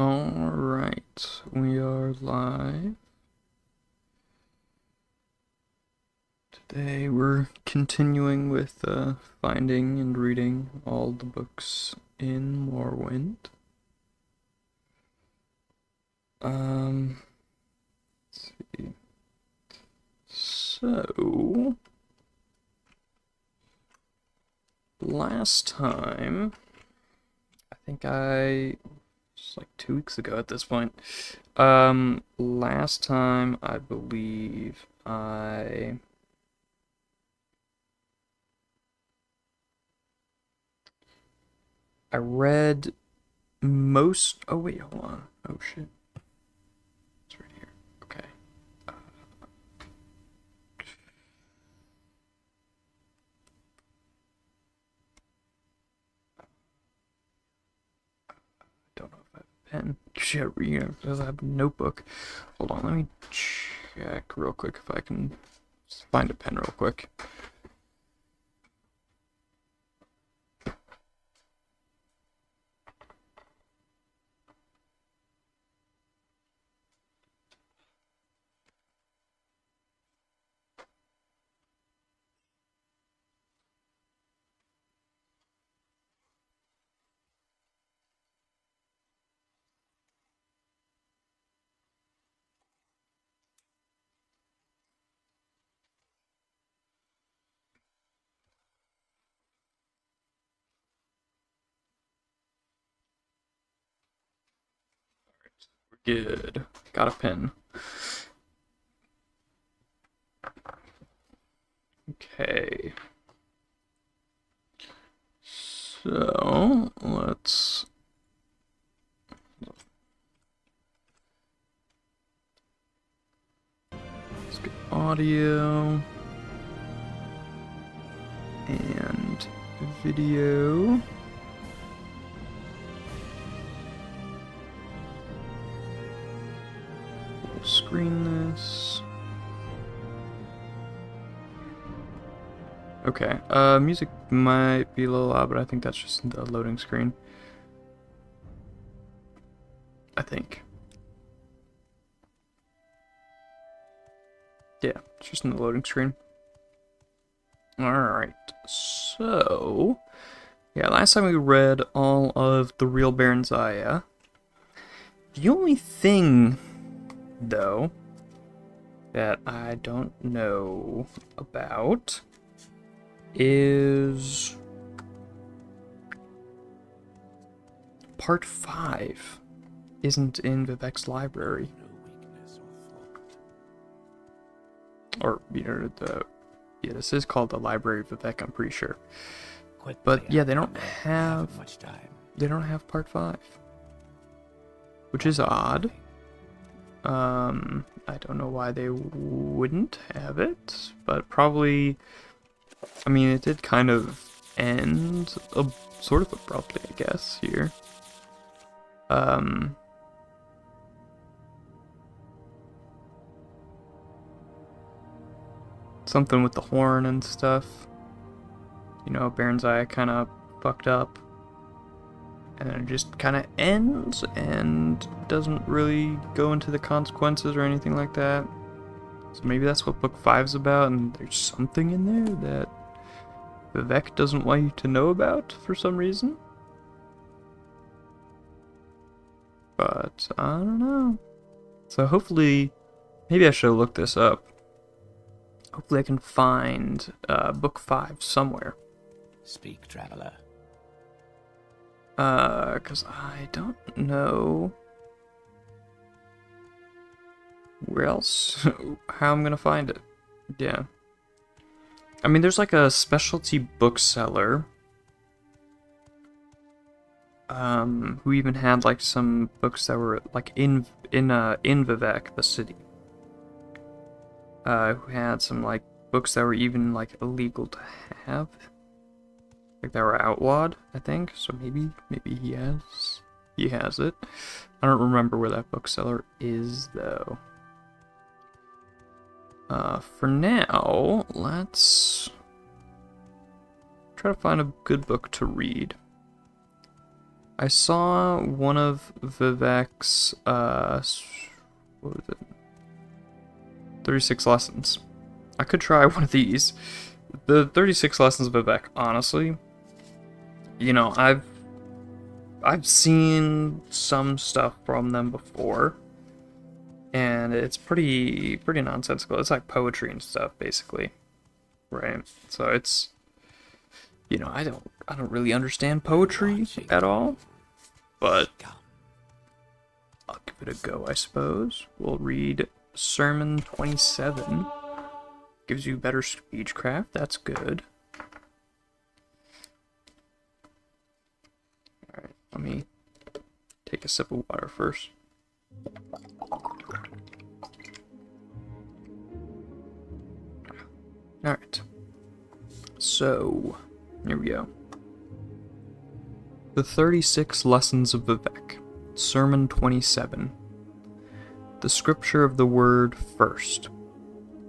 Alright, we are live. Today we're continuing with finding and reading all the books in Morrowind. Let's see. So, last time, I think it's like 2 weeks ago at this point. Last time I believe I read most. Oh wait, hold on. Oh shit, it's right here. Okay. Uh, don't know if I have a pen. Shit, because I have a notebook. Hold on, let me check real quick if I can find a pen real quick. We're good. Got a pen. Okay. So let's get audio and video. We'll screen this. Okay, music might be a little loud, but I think that's just the loading screen. I think. Yeah, it's just in the loading screen. Alright, so... yeah, last time we read all of the real Baron Zaya. The only thing, though, that I don't know about is part 5 isn't in Vivek's library. Or, this is called the Library of Vivek, I'm pretty sure. But yeah, they don't have much time. They don't have part 5. Which is odd. I don't know why they wouldn't have it, but probably, I mean, it did kind of end sort of abruptly, I guess, here. Something with the horn and stuff. You know, Baron Zaya kind of fucked up. And then it just kind of ends and doesn't really go into the consequences or anything like that. So maybe that's what book 5's about, and there's something in there that Vivek doesn't want you to know about for some reason. But I don't know. So hopefully, maybe I should look this up. Hopefully I can find book 5 somewhere. Speak, traveler. Because I don't know where else, how I'm gonna find it. Yeah. I mean, there's like a specialty bookseller, who even had like some books that were like in Vivek, the city. Who had some like books that were even like illegal to have. Like they were outlawed, I think. So maybe he has it. I don't remember where that bookseller is though. For now, let's try to find a good book to read. I saw one of Vivek's, what was it? 36 lessons. I could try one of these. The 36 lessons of Vivek, honestly, you know, I've seen some stuff from them before, and it's pretty nonsensical. It's like poetry and stuff, basically, right? So it's, you know, I don't really understand poetry at all, but I'll give it a go, I suppose. We'll read Sermon 27. Gives you better speechcraft. That's good. Alright, let me take a sip of water first. Alright. So, here we go. The 36 Lessons of Vivek. Sermon 27. The scripture of the word first.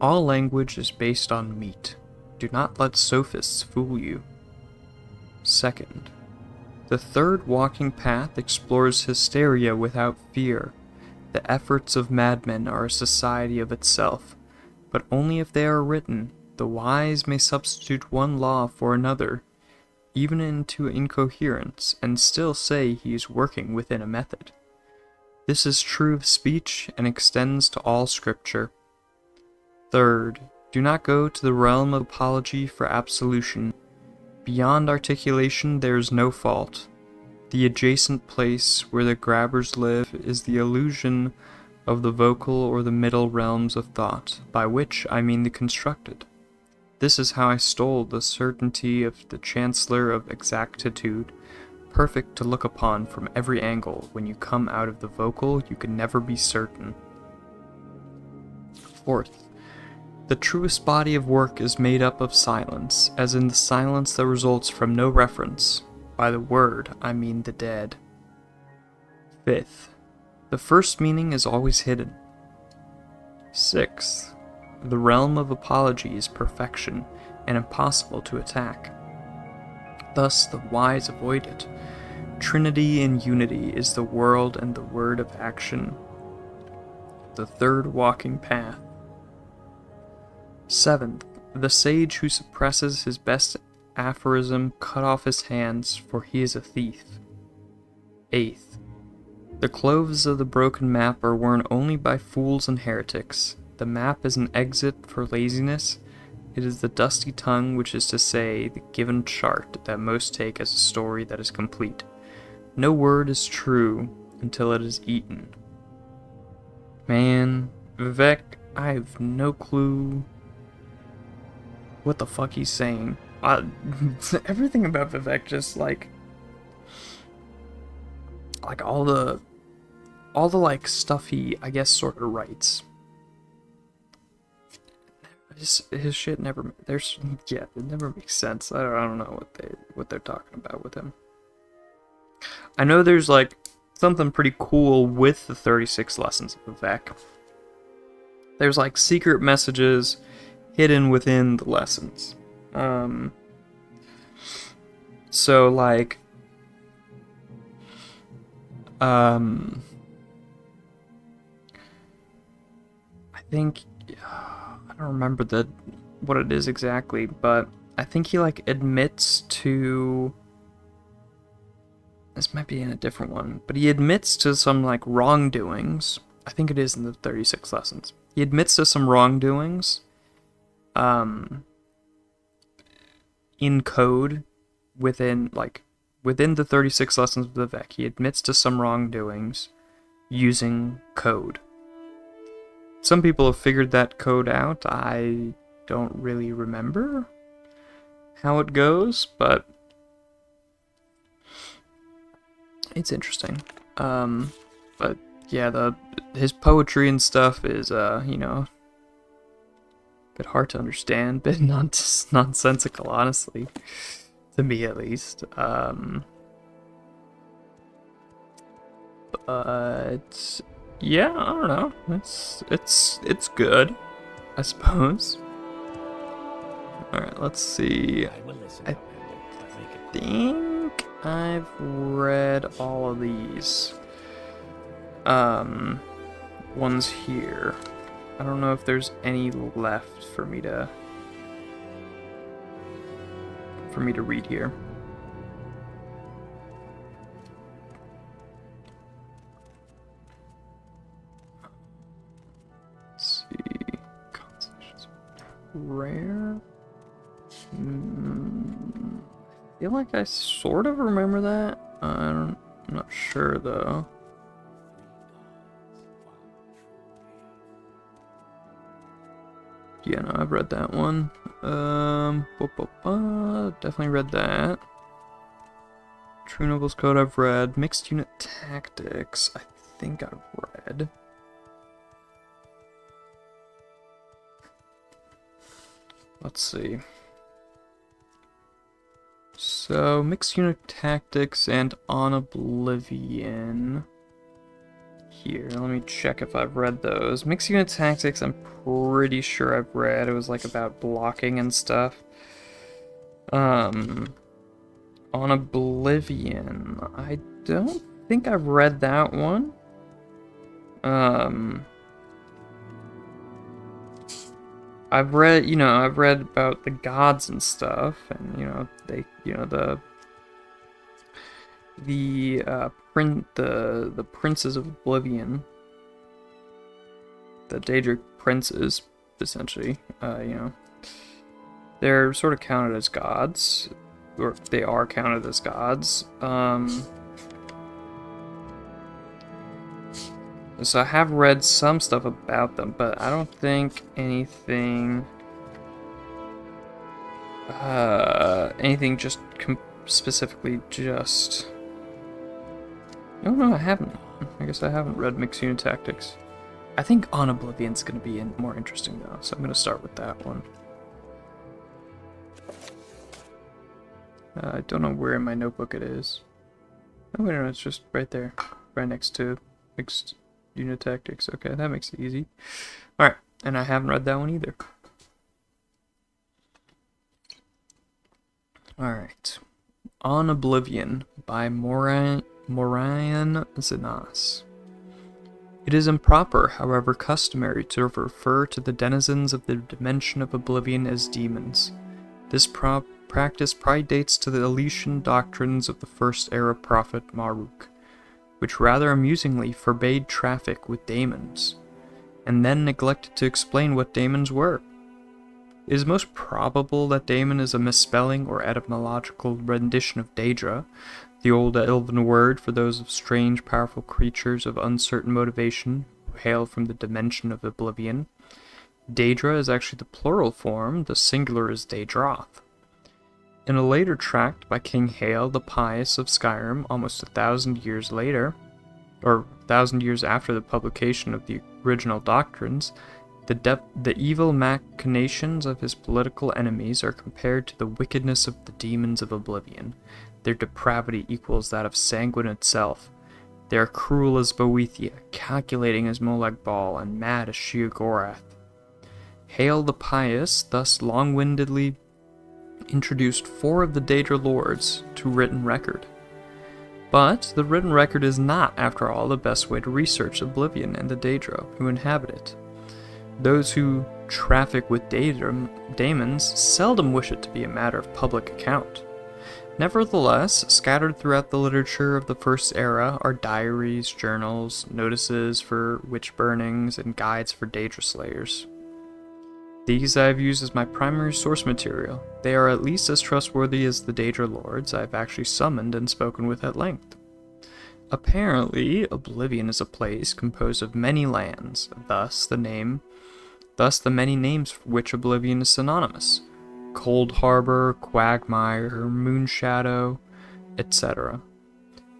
All language is based on meat. Do not let sophists fool you. Second. The third walking path explores hysteria without fear. The efforts of madmen are a society of itself, but only if they are written. The wise may substitute one law for another, even into incoherence, and still say he is working within a method. This is true of speech and extends to all scripture. Third, do not go to the realm of apology for absolution. Beyond articulation there is no fault. The adjacent place where the grabbers live is the illusion of the vocal or the middle realms of thought, by which I mean the constructed. This is how I stole the certainty of the chancellor of exactitude, perfect to look upon from every angle. When you come out of the vocal, you can never be certain. Fourth, the truest body of work is made up of silence, as in the silence that results from no reference. By the word, I mean the dead. Fifth, the first meaning is always hidden. Sixth, the realm of apology is perfection and impossible to attack. Thus the wise avoid it. Trinity in unity is the world and the word of action. The third walking path. Seventh, the sage who suppresses his best aphorism cut off his hands, for he is a thief. Eighth, the clothes of the broken map are worn only by fools and heretics. The map is an exit for laziness. It is the dusty tongue, which is to say, the given chart that most take as a story that is complete. No word is true until it is eaten. Man, Vivek, I have no clue what the fuck he's saying. Everything about Vivek just like all the like stuff he, I guess, sort of writes. His shit never, it never makes sense. I don't know what they're talking about with him. I know there's like something pretty cool with the 36 lessons of Vivek. There's like secret messages hidden within the lessons. So like I think I don't remember what it is exactly, but I think he like admits to, this might be in a different one, but he admits to some like wrongdoings. I think it is in the 36 lessons. He admits to some wrongdoings in code within the 36 lessons of Vivek. He admits to some wrongdoings using code. Some people have figured that code out. I don't really remember how it goes, but it's interesting. But yeah, his poetry and stuff is you know, a bit hard to understand, bit nonsensical, honestly, to me at least. But yeah, I don't know. It's good, I suppose. All right, let's see. I will listen. I but make it think I've read all of these ones here. I don't know if there's any left for me to read here. Let's see. Constellations. Rare. I feel like I sort of remember that. I'm not sure though. Yeah, no, I've read that one. Definitely read that. True Nobles Code I've read. Mixed Unit Tactics I think I've read. Let's see. So, Mixed Unit Tactics and On Oblivion. Here, let me check if I've read those. Mixed Unit Tactics, I'm pretty sure I've read. It was like about blocking and stuff. On Oblivion, I don't think I've read that one. I've read about the gods and stuff, and the princes of Oblivion, the Daedric princes, essentially. They're sort of counted as gods, or they are counted as gods. So I have read some stuff about them, but I don't think anything just specifically just... No, I haven't. I guess I haven't read Mixed Unit Tactics. I think On Oblivion's going to be more interesting, though, so I'm going to start with that one. I don't know where in my notebook it is. Oh, wait, no, it's just right there. Right next to Mixed Unit Tactics. Okay, that makes it easy. Alright, and I haven't read that one either. Alright. On Oblivion by Morrowind Zenas. It is improper, however customary, to refer to the denizens of the dimension of Oblivion as demons. This practice predates to the Elysian doctrines of the First Era prophet Maruk, which rather amusingly forbade traffic with daemons, and then neglected to explain what daemons were. It is most probable that daemon is a misspelling or etymological rendition of Daedra, the old elven word for those of strange, powerful creatures of uncertain motivation who hail from the dimension of Oblivion. Daedra is actually the plural form, the singular is Daedroth. In a later tract by King Hael the Pious of Skyrim, almost 1,000 years later, or 1,000 years after the publication of the original doctrines, the evil machinations of his political enemies are compared to the wickedness of the demons of Oblivion. Their depravity equals that of Sanguine itself. They are cruel as Boethia, calculating as Molag Bal, and mad as Sheogorath. Hael the Pious thus long-windedly introduced 4 of the Daedra lords to written record. But the written record is not, after all, the best way to research Oblivion and the Daedra who inhabit it. Those who traffic with daemons seldom wish it to be a matter of public account. Nevertheless, scattered throughout the literature of the First Era are diaries, journals, notices for witch burnings, and guides for Daedra slayers. These I have used as my primary source material. They are at least as trustworthy as the Daedra lords I have actually summoned and spoken with at length. Apparently, Oblivion is a place composed of many lands, thus the many names for which Oblivion is synonymous. Cold Harbor, Quagmire, Moonshadow, etc.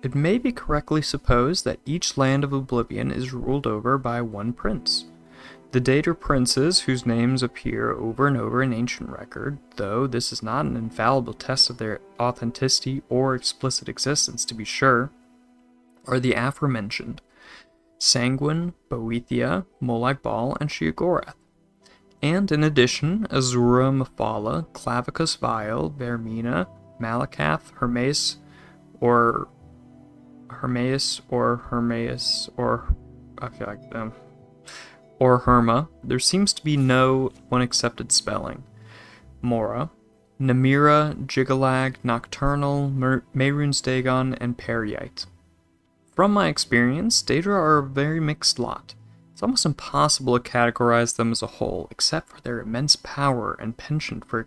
It may be correctly supposed that each land of Oblivion is ruled over by one prince. The Daedra princes, whose names appear over and over in ancient record, though this is not an infallible test of their authenticity or explicit existence to be sure, are the aforementioned Sanguine, Boethia, Molag Bal, and Sheogorath. And in addition, Azura, Mephala, Clavicus Vile, Vermina, Malakath, Hermes, or Hermaeus, or okay, like them, or Herma, there seems to be no one accepted spelling. Mora, Namira, Jigalag, Nocturnal, Mehrunes Dagon, and Periite. From my experience, Daedra are a very mixed lot. It's almost impossible to categorize them as a whole, except for their immense power and penchant for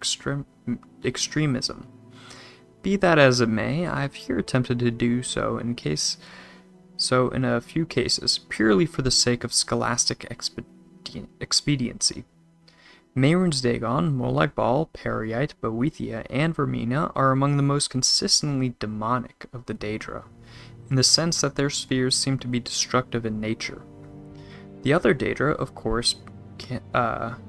extremism. Be that as it may, I've here attempted to do so in a few cases, purely for the sake of scholastic expediency. Mehrunes Dagon, Molag Bal, Periite, Boethia, and Vermina are among the most consistently demonic of the Daedra, in the sense that their spheres seem to be destructive in nature. The other Daedra, of course,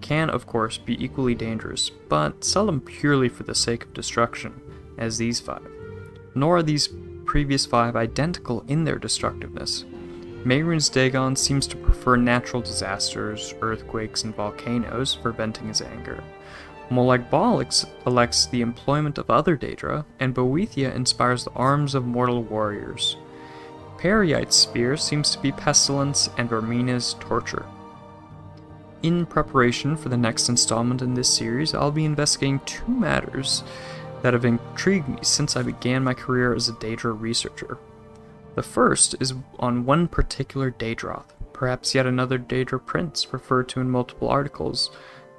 can of course be equally dangerous, but seldom purely for the sake of destruction, as these 5. Nor are these previous 5 identical in their destructiveness. Mehrunes Dagon seems to prefer natural disasters, earthquakes, and volcanoes for venting his anger. Molag Bal elects the employment of other Daedra, and Boethia inspires the arms of mortal warriors. Periite's sphere seems to be pestilence, and Vermina's torture. In preparation for the next installment in this series, I'll be investigating 2 matters that have intrigued me since I began my career as a Daedra researcher. The first is on one particular Daedroth, perhaps yet another Daedra prince referred to in multiple articles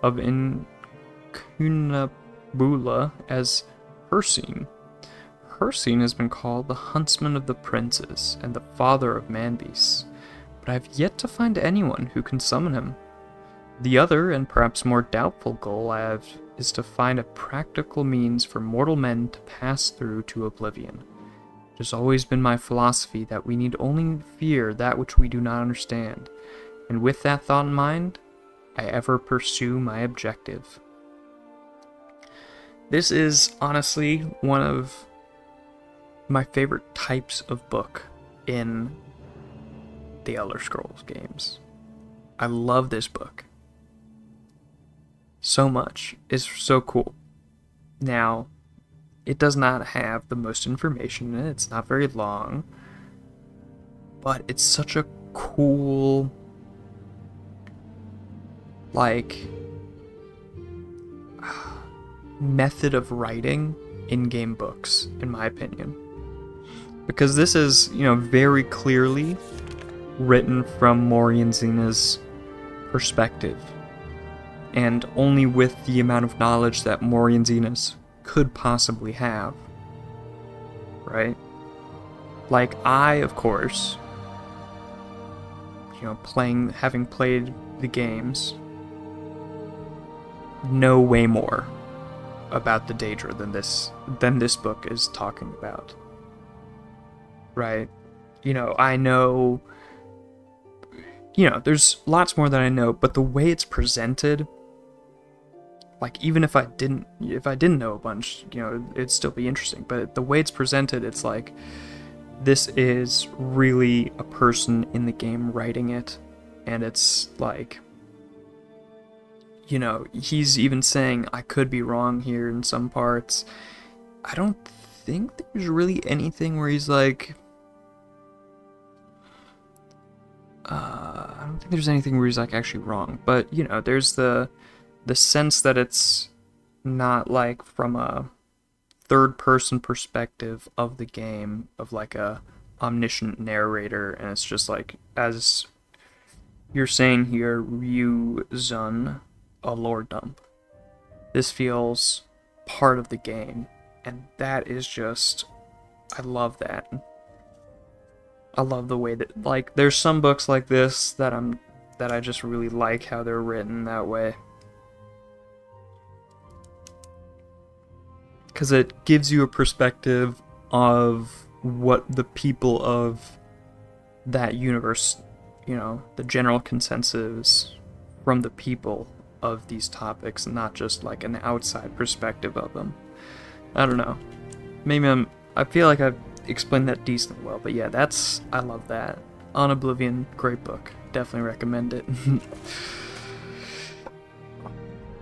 of Incunabula as Hircine. Hircine has been called the huntsman of the princes and the father of man-beasts, but I have yet to find anyone who can summon him. The other, and perhaps more doubtful goal I have, is to find a practical means for mortal men to pass through to oblivion. It has always been my philosophy that we need only fear that which we do not understand, and with that thought in mind, I ever pursue my objective. This is honestly one of my favorite types of book in the Elder Scrolls games. I love this book so much. It's so cool. Now, it does not have the most information in it. It's not very long, but it's such a cool, method of writing in-game books, in my opinion. Because this is, very clearly written from Morionzina's perspective, and only with the amount of knowledge that Morionzina could possibly have, right? Like, I, of course, having played the games, know way more about the Daedra than this book is talking about. Right? I know, there's lots more that I know, but the way it's presented, even if I didn't know a bunch, it'd still be interesting, but the way it's presented, it's like, this is really a person in the game writing it, and it's like, he's even saying, I could be wrong here in some parts. I don't think there's really anything where he's like, I don't think there's anything where he's actually wrong, but there's the sense that it's not from a third person perspective of the game, of a omniscient narrator, and it's just as you're saying here, Ryu Zun, a lorddom. This feels part of the game, and that is just, I love that. I love the way that, there's some books like this that I just really like how they're written that way. Because it gives you a perspective of what the people of that universe, the general consensus from the people of these topics, not just an outside perspective of them. I don't know. Maybe I feel like I've explained that decently well, but yeah, I love that. On Oblivion, great book. Definitely recommend it.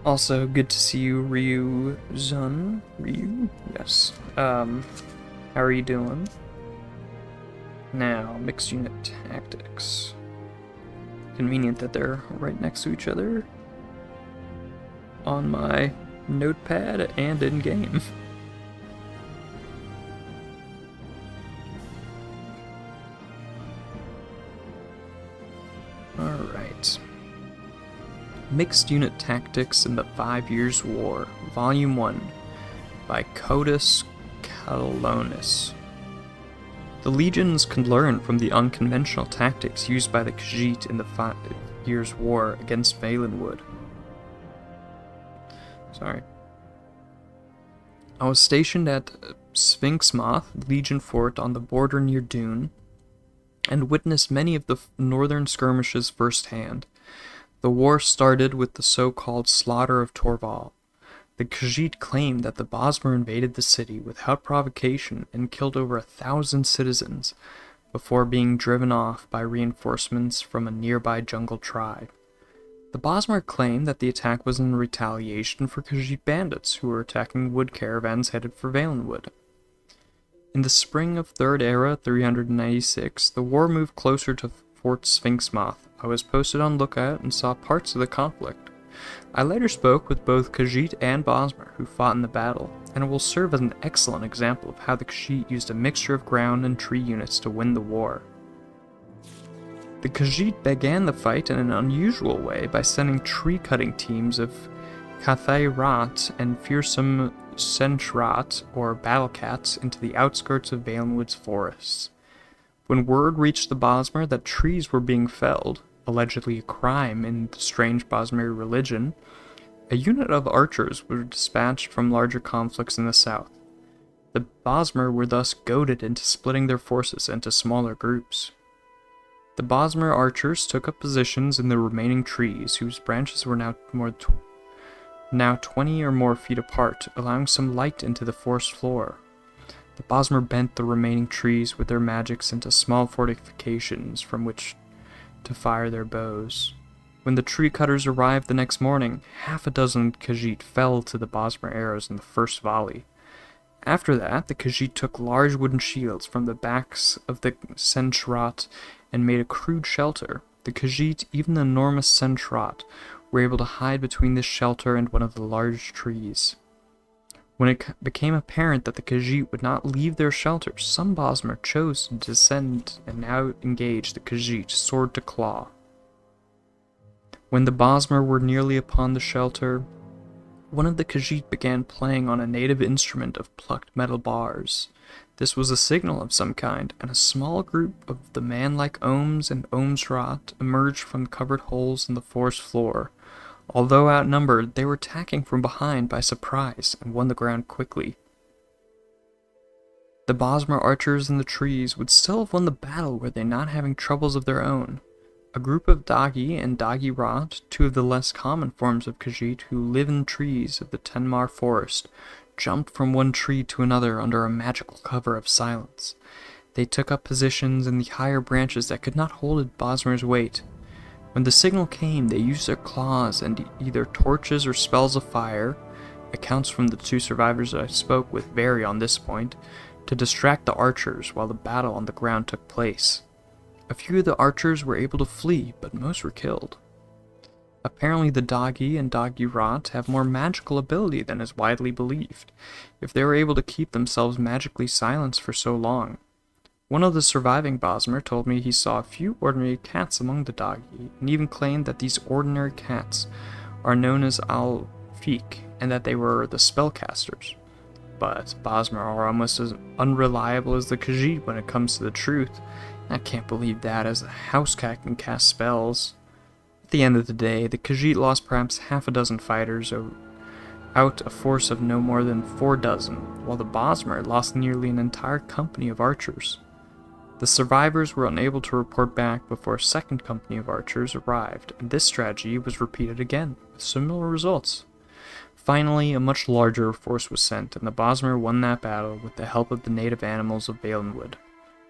Also, good to see you, Ryu Zun. Ryu? Yes. How are you doing? Now, mixed unit tactics. Convenient that they're right next to each other on my notepad and in-game. Alright. Mixed Unit Tactics in the 5 Years' War, Volume 1, by Codus Calonis. The legions could learn from the unconventional tactics used by the Khajiit in the 5 Years' War against Valenwood. Sorry. I was stationed at Sphinxmoth Legion Fort on the border near Dune, and witnessed many of the northern skirmishes firsthand. The war started with the so-called Slaughter of Torval. The Khajiit claimed that the Bosmer invaded the city without provocation and killed over 1,000 citizens before being driven off by reinforcements from a nearby jungle tribe. The Bosmer claimed that the attack was in retaliation for Khajiit bandits who were attacking wood caravans headed for Valenwood. In the spring of Third Era 396, the war moved closer to Fort Sphinxmoth. I was posted on lookout and saw parts of the conflict. I later spoke with both Khajiit and Bosmer who fought in the battle, and it will serve as an excellent example of how the Khajiit used a mixture of ground and tree units to win the war. The Khajiit began the fight in an unusual way by sending tree-cutting teams of Kathai Rat and fearsome Senchrat, or battle cats, into the outskirts of Valenwood's forests. When word reached the Bosmer that trees were being felled, allegedly a crime in the strange Bosmer religion, a unit of archers were dispatched from larger conflicts in the south. The Bosmer were thus goaded into splitting their forces into smaller groups. The Bosmer archers took up positions in the remaining trees, whose branches were now 20 or more feet apart, allowing some light into the forest floor. The Bosmer bent the remaining trees with their magics into small fortifications from which to fire their bows. When the tree cutters arrived the next morning, 6 Khajiit fell to the Bosmer arrows in the first volley. After that, the Khajiit took large wooden shields from the backs of the Senchrat and made a crude shelter. The Khajiit, even the enormous Senchrat, were able to hide between this shelter and one of the large trees. When it became apparent that the Khajiit would not leave their shelters, some Bosmer chose to descend and now engage the Khajiit sword to claw. When the Bosmer were nearly upon the shelter, one of the Khajiit began playing on a native instrument of plucked metal bars. This was a signal of some kind, and a small group of the man-like Ohms and Ohmsrat emerged from covered holes in the forest floor. Although outnumbered, they were attacking from behind by surprise and won the ground quickly. The Bosmer archers in the trees would still have won the battle were they not having troubles of their own. A group of Dagi and Dagi Rat, 2 of the less common forms of Khajiit who live in trees of the Tenmar forest, jumped from one tree to another under a magical cover of silence. They took up positions in the higher branches that could not hold Bosmer's weight. When the signal came, they used their claws and either torches or spells of fire, accounts from the 2 survivors I spoke with vary on this point, to distract the archers while the battle on the ground took place. A few of the archers were able to flee, but most were killed. Apparently the Dagi and Dagi Rat have more magical ability than is widely believed, if they were able to keep themselves magically silenced for so long. One of the surviving Bosmer told me he saw a few ordinary cats among the Dagi, and even claimed that these ordinary cats are known as Al-Fiq, and that they were the spellcasters. But Bosmer are almost as unreliable as the Khajiit when it comes to the truth. I can't believe that, as a house cat can cast spells. At the end of the day, the Khajiit lost perhaps 6 fighters out a force of no more than 4 dozen, while the Bosmer lost nearly an entire company of archers. The survivors were unable to report back before a second company of archers arrived, and this strategy was repeated again, with similar results. Finally, a much larger force was sent, and the Bosmer won that battle with the help of the native animals of Valenwood.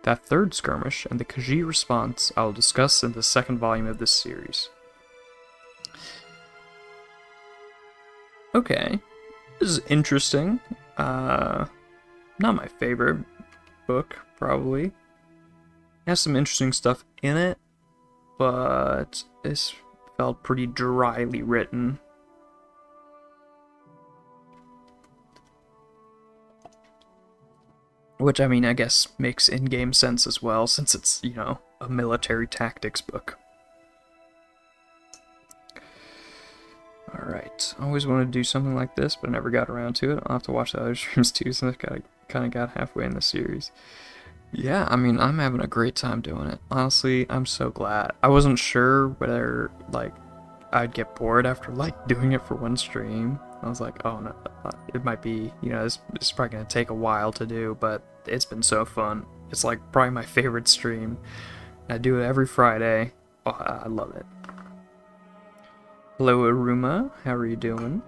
That third skirmish and the Khajiit response I will discuss in the second volume of this series. Okay, this is interesting. Not my favorite book, probably. It has some interesting stuff in it, but this felt pretty dryly written. Which, I mean, I guess makes in-game sense as well, since it's, you know, a military tactics book. Alright, I always wanted to do something like this, but I never got around to it. I'll have to watch the other streams too, since I kind of got halfway in the series. Yeah, I mean, I'm having a great time doing it. Honestly, I'm so glad. I wasn't sure whether, like, I'd get bored after, like, doing it for one stream. I was like, oh no, it might be, you know, it's probably going to take a while to do, but it's been so fun. It's, like, probably my favorite stream. I do it every Friday. Oh, I love it. Hello, Aruma. How are you doing?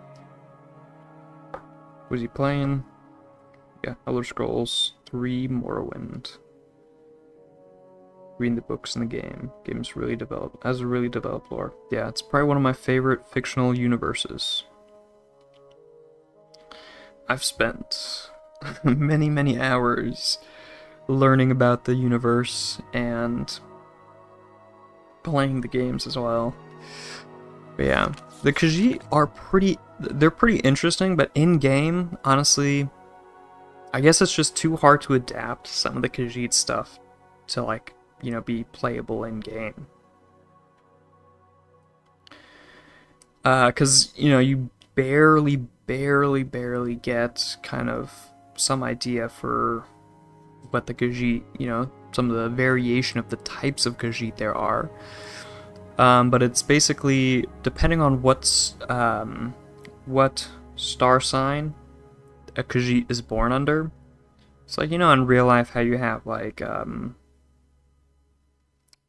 Was he playing? Yeah, Elder Scrolls 3 Morrowind. Reading the books in the game. Game's really developed, has a really developed lore. Yeah, it's probably one of my favorite fictional universes. I've spent many, many hours learning about the universe and playing the games as well. But yeah, the Khajiit are they're pretty interesting, but in-game, honestly, I guess it's just too hard to adapt some of the Khajiit stuff to, like, you know, be playable in-game. Because, you know, you barely get kind of some idea for what the Khajiit, you know, some of the variation of the types of Khajiit there are. But it's basically, depending on what star sign a Khajiit is born under. It's like, you know, in real life how you have, like, what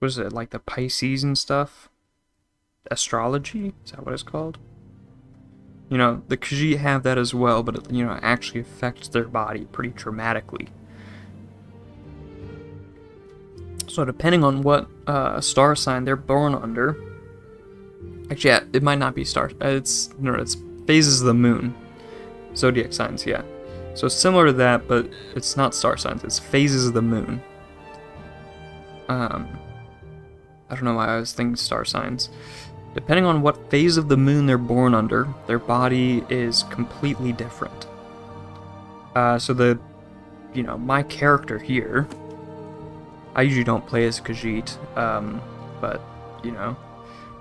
is it, like the Pisces and stuff? Astrology? Is that what it's called? You know, the Khajiit have that as well, but it, you know, actually affects their body pretty dramatically. So depending on what star sign they're born under, actually, yeah, it might not be star. It's phases of the moon, zodiac signs. Yeah, so it's similar to that, but it's not star signs. It's phases of the moon. I don't know why I was thinking star signs. Depending on what phase of the moon they're born under, their body is completely different. So you know, my character here, I usually don't play as Khajiit, but, you know,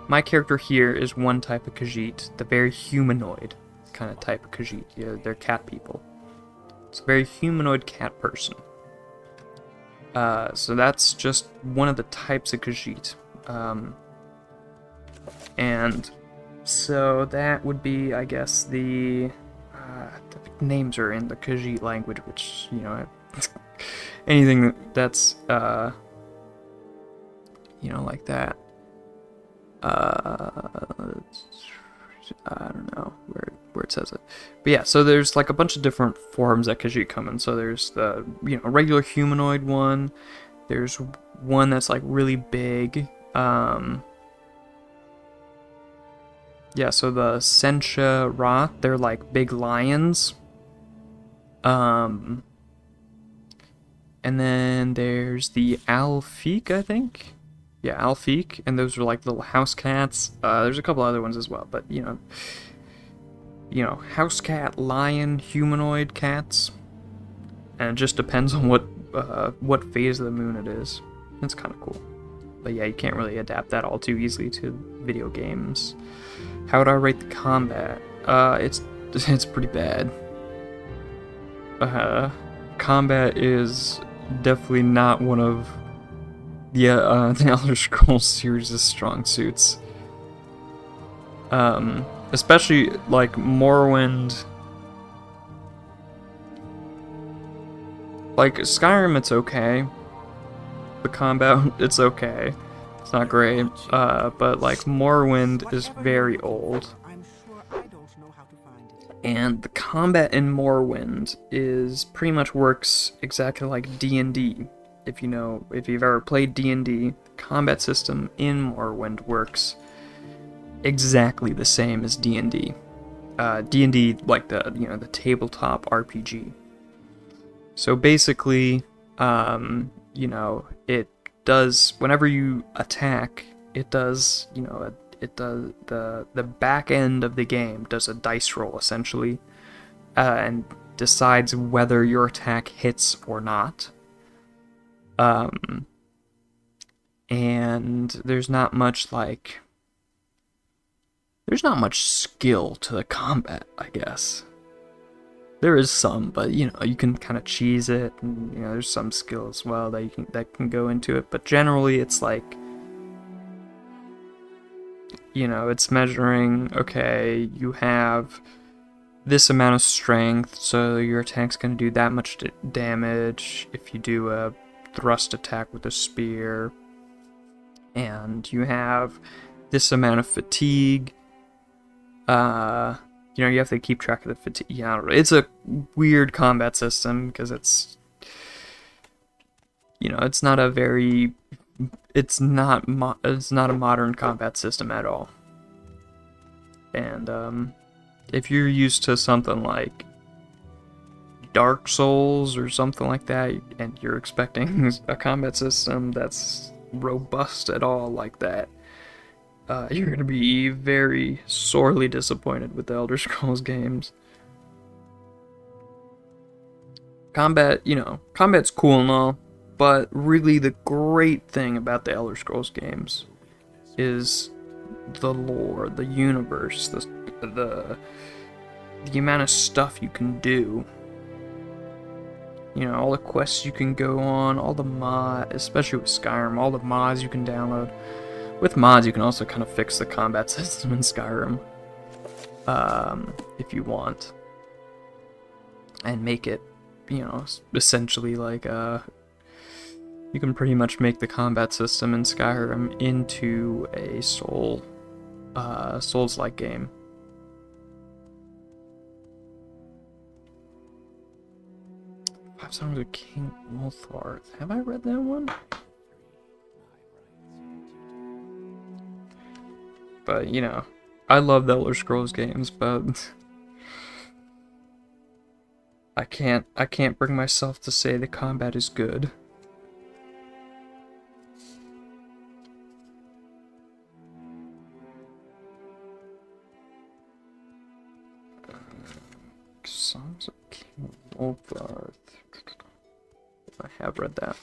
my character here is one type of Khajiit, the very humanoid kind of type of Khajiit. Yeah, they're cat people. It's a very humanoid cat person. So that's just one of the types of Khajiit. And so that would be, I guess, the names are in the Khajiit language, which, you know, anything that's, you know, like that. I don't know where it says it. But yeah, so there's like a bunch of different forms that Khajiit come in. So there's the, you know, regular humanoid one. There's one that's like really big. Yeah, so the Sencha Ra, they're like big lions. And then there's the Alfiq, I think. Yeah, Alfiq, and those are like little house cats. There's a couple other ones as well, but you know, house cat, lion, humanoid cats, and it just depends on what phase of the moon it is. It's kind of cool, but yeah, you can't really adapt that all too easily to video games. How would I rate the combat? It's pretty bad. Combat is definitely not one of the Elder Scrolls series' strong suits. Especially like Morrowind. Like Skyrim, it's okay. The combat, it's okay. It's not great. But like Morrowind is very old. And the combat in Morrowind pretty much works exactly like D&D. If you've ever played D&D, the combat system in Morrowind works exactly the same as D&D. D&D, like the tabletop RPG. So basically, You know, it does, whenever you attack, it does, you know, it does, the back end of the game does a dice roll, essentially, and decides whether your attack hits or not. And there's not much skill to the combat, I guess. There is some, but you know, you can kind of cheese it, and you know, there's some skill as well that can go into it. But generally, it's like, you know, it's measuring. Okay, you have this amount of strength, so your attack's gonna do that much damage if you do a thrust attack with a spear, and you have this amount of fatigue. You know, you have to keep track of the fatigue. Yeah, it's a weird combat system because it's, you know, it's not a modern combat system at all. And if you're used to something like Dark Souls or something like that, and you're expecting a combat system that's robust at all like that, you're going to be very sorely disappointed with the Elder Scrolls games. Combat's cool and all, but really the great thing about the Elder Scrolls games is the lore, the universe, the amount of stuff you can do. You know, all the quests you can go on, all the mods, especially with Skyrim, all the mods you can download. With mods, you can also kind of fix the combat system in Skyrim, if you want, and make it, you know, essentially like, you can pretty much make the combat system in Skyrim into a Souls-like game. Five Songs of King Ultharth. Have I read that one? But, you know, I love the Elder Scrolls games, but I can't bring myself to say the combat is good. Songs of King Ultharth. I have read that.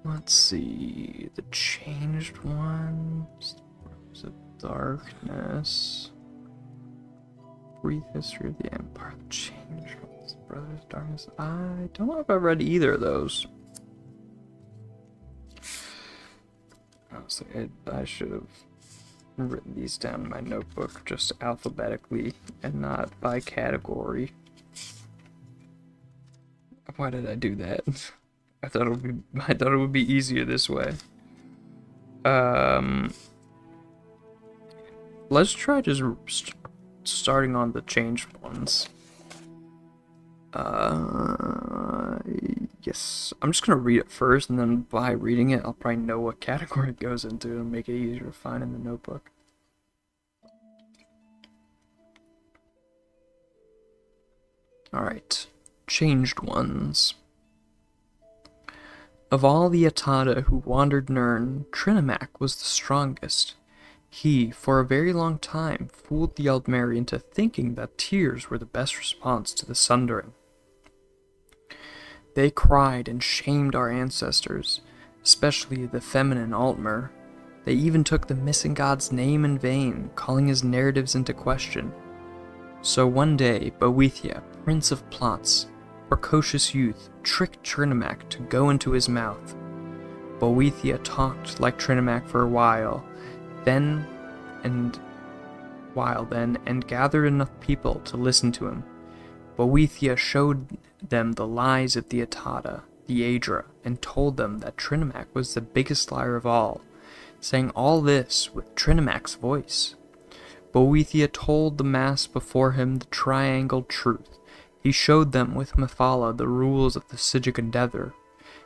Let's see, the Changed Ones, Brothers of Darkness, Brief History of the Empire, the Changed Ones, Brothers of Darkness. I don't know if I've read either of those. Honestly, I should have written these down in my notebook just alphabetically and not by category. Why did I do that? I thought it would be easier this way. Let's try just starting on the Changed Ones. Yes, I'm just gonna read it first, and then by reading it, I'll probably know what category it goes into and make it easier to find in the notebook. Alright, Changed Ones. Of all the Atata who wandered Nirn, Trinimac was the strongest. He, for a very long time, fooled the Eldmeri into thinking that tears were the best response to the sundering. They cried and shamed our ancestors, especially the feminine Altmer. They even took the missing god's name in vain, calling his narratives into question. So one day, Boethia, prince of plots, precocious youth, tricked Trinimac to go into his mouth. Boethia talked like Trinimac for a while, then gathered enough people to listen to him. Boethia showed them the lies of the Atata, the Aedra, and told them that Trinimac was the biggest liar of all, saying all this with Trinimac's voice. Boethia told the mass before him the triangled truth. He showed them with Mephala the rules of the Psijic Endeavor.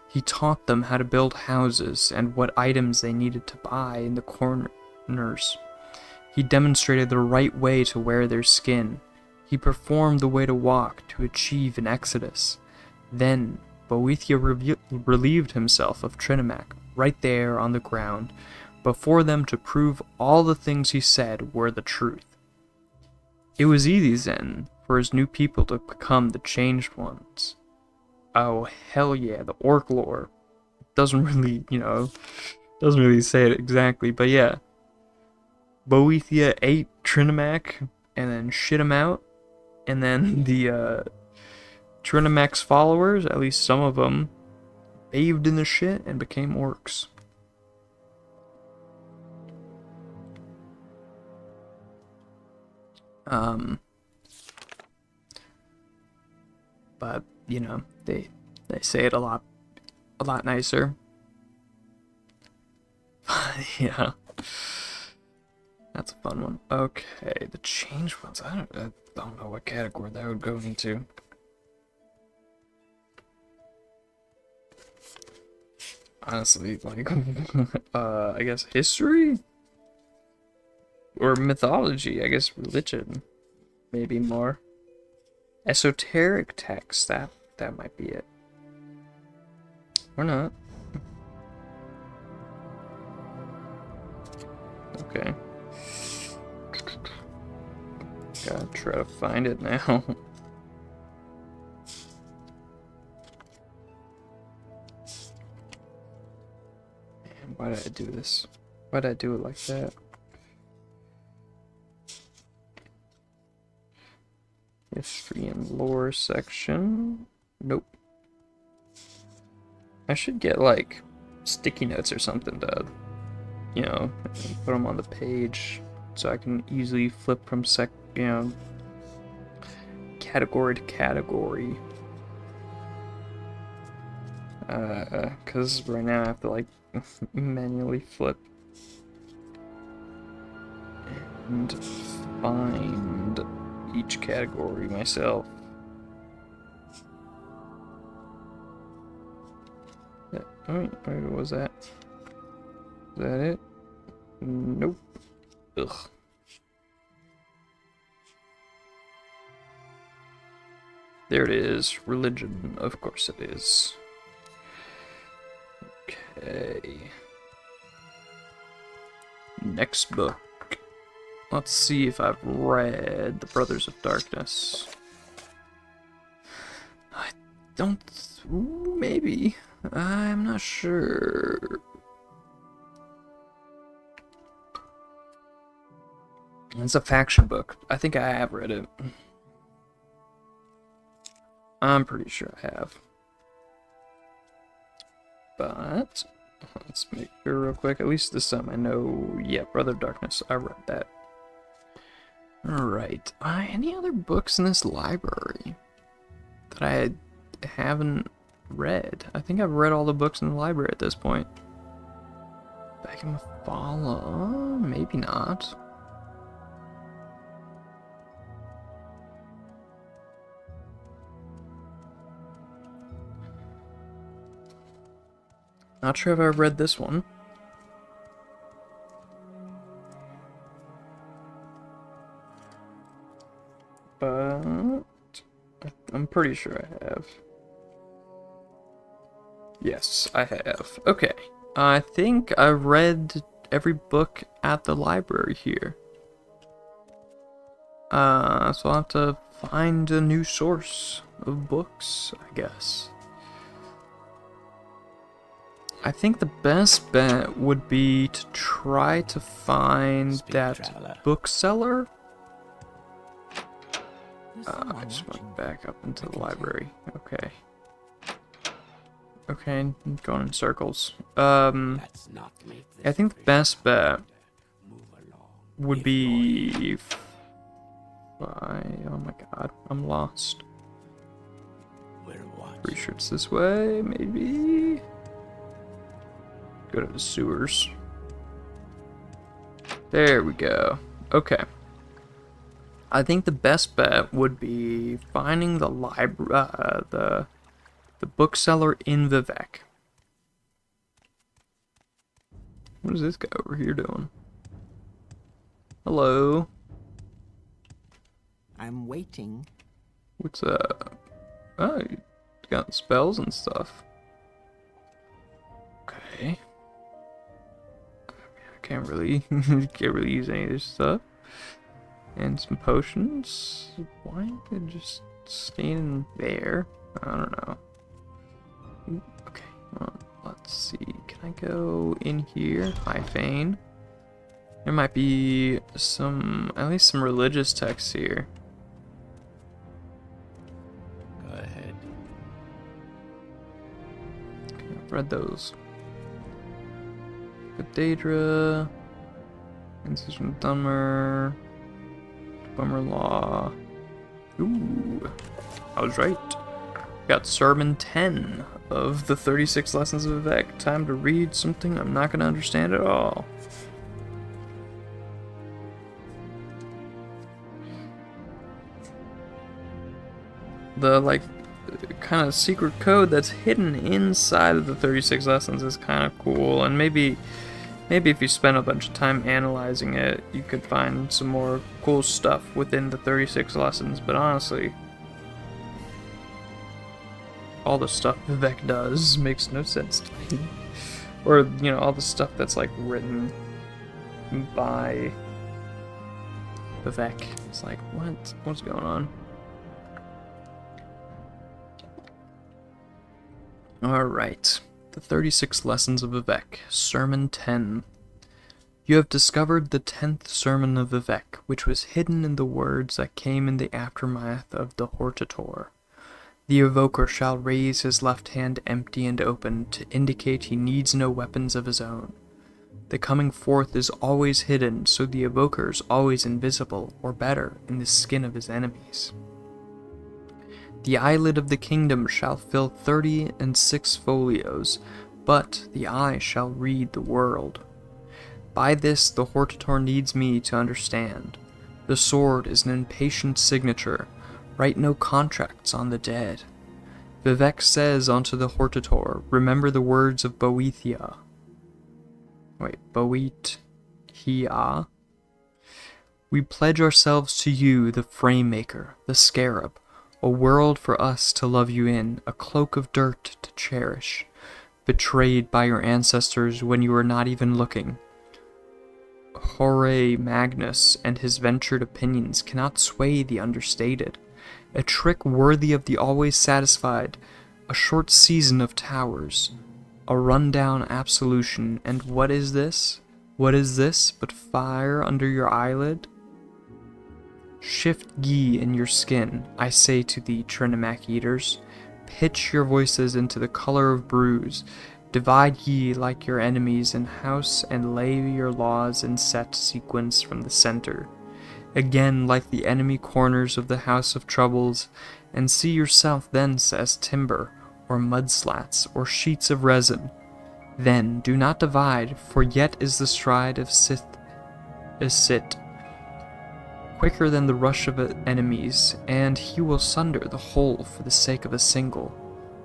He taught them how to build houses and what items they needed to buy in the corners. He demonstrated the right way to wear their skin. He performed the way to walk to achieve an exodus. Then Boethia relieved himself of Trinimac right there on the ground before them to prove all the things he said were the truth. It was easy then for his new people to become the changed ones. Oh, hell yeah, the orc lore. Doesn't really, doesn't really say it exactly, but yeah. Boethia ate Trinimac and then shit him out, and then the Trinimac's followers, at least some of them, bathed in the shit and became orcs. But they say it a lot nicer. Yeah, that's a fun one. Okay, the changed ones. I don't know what category that would go into. Honestly, like, I guess history? Or mythology, I guess religion. Maybe more. Esoteric text, that might be it. Or not. Okay. Gotta try to find it now. Why did I do this? Why did I do it like that? History and lore section. Nope. I should get like sticky notes or something to, put them on the page so I can easily flip from category to category. Cause right now I have to like manually flip and find each category myself. What was that? Is that it? Nope. Ugh. There it is. Religion. Of course it is. Okay. Next book. Let's see if I've read The Brothers of Darkness. I don't... Ooh, maybe. I'm not sure. It's a faction book. I think I have read it. I'm pretty sure I have. But let's make sure real quick. At least this time I know. Yeah, Brother of Darkness. I read that. Alright. Any other books in this library that I haven't read? I think I've read all the books in the library at this point. Back in Mephala? Maybe not. Not sure if I've read this one. But I'm pretty sure I have. Yes, I have. Okay. I think I read every book at the library here. So I'll have to find a new source of books, I guess. I think the best bet would be to try to find that bookseller. I just went back up into the library. Okay. Okay, I'm going in circles. I think the best bet would be... Oh my god, I'm lost. Pretty sure it's this way, maybe? Go to the sewers. There we go. Okay. I think the best bet would be finding the the bookseller in Vivek. What is this guy over here doing? Hello. I'm waiting. What's up? Oh, got spells and stuff. Okay. I can't really use any of this stuff. And some potions. Why could just stand there? I don't know. Okay, well, let's see. Can I go in here? High Fane. There might be some, at least some religious texts here. Go ahead. Okay, I've read those. Daedra. Incision Dumber. Bummer Law. Ooh, I was right. Got Sermon 10 of the 36 Lessons of Vivek. Time to read something I'm not going to understand at all. The, like, kind of secret code that's hidden inside of the 36 lessons is kind of cool, and maybe if you spend a bunch of time analyzing it, you could find some more cool stuff within the 36 lessons, but honestly, all the stuff Vivek does makes no sense to me. Or, you know, all the stuff that's, like, written by Vivek. It's like, what's going on? Alright. The 36 Lessons of Vivek, Sermon 10. You have discovered the 10th sermon of Vivek, which was hidden in the words that came in the aftermath of the Hortator. The evoker shall raise his left hand empty and open to indicate he needs no weapons of his own. The coming forth is always hidden, so the evoker is always invisible, or better, in the skin of his enemies. The eyelid of the kingdom shall fill 36 folios, but the eye shall read the world. By this the Hortator needs me to understand. The sword is an impatient signature. Write no contracts on the dead. Vivek says unto the Hortator, remember the words of Boethia. Boethia? We pledge ourselves to you, the frame maker, the scarab, a world for us to love you in, a cloak of dirt to cherish, betrayed by your ancestors when you were not even looking. Horae Magnus and his ventured opinions cannot sway the understated. A trick worthy of the always satisfied, a short season of towers, a rundown absolution, and what is this? What is this but fire under your eyelid? Shift ye in your skin, I say to the Trinimac eaters. Pitch your voices into the color of bruise. Divide ye like your enemies in house, and lay your laws in set sequence from the center. Again like the enemy corners of the house of troubles, and see yourself thence as timber, or mud slats, or sheets of resin. Then do not divide, for yet is the stride of Sith is sit, quicker than the rush of enemies, and he will sunder the whole for the sake of a single.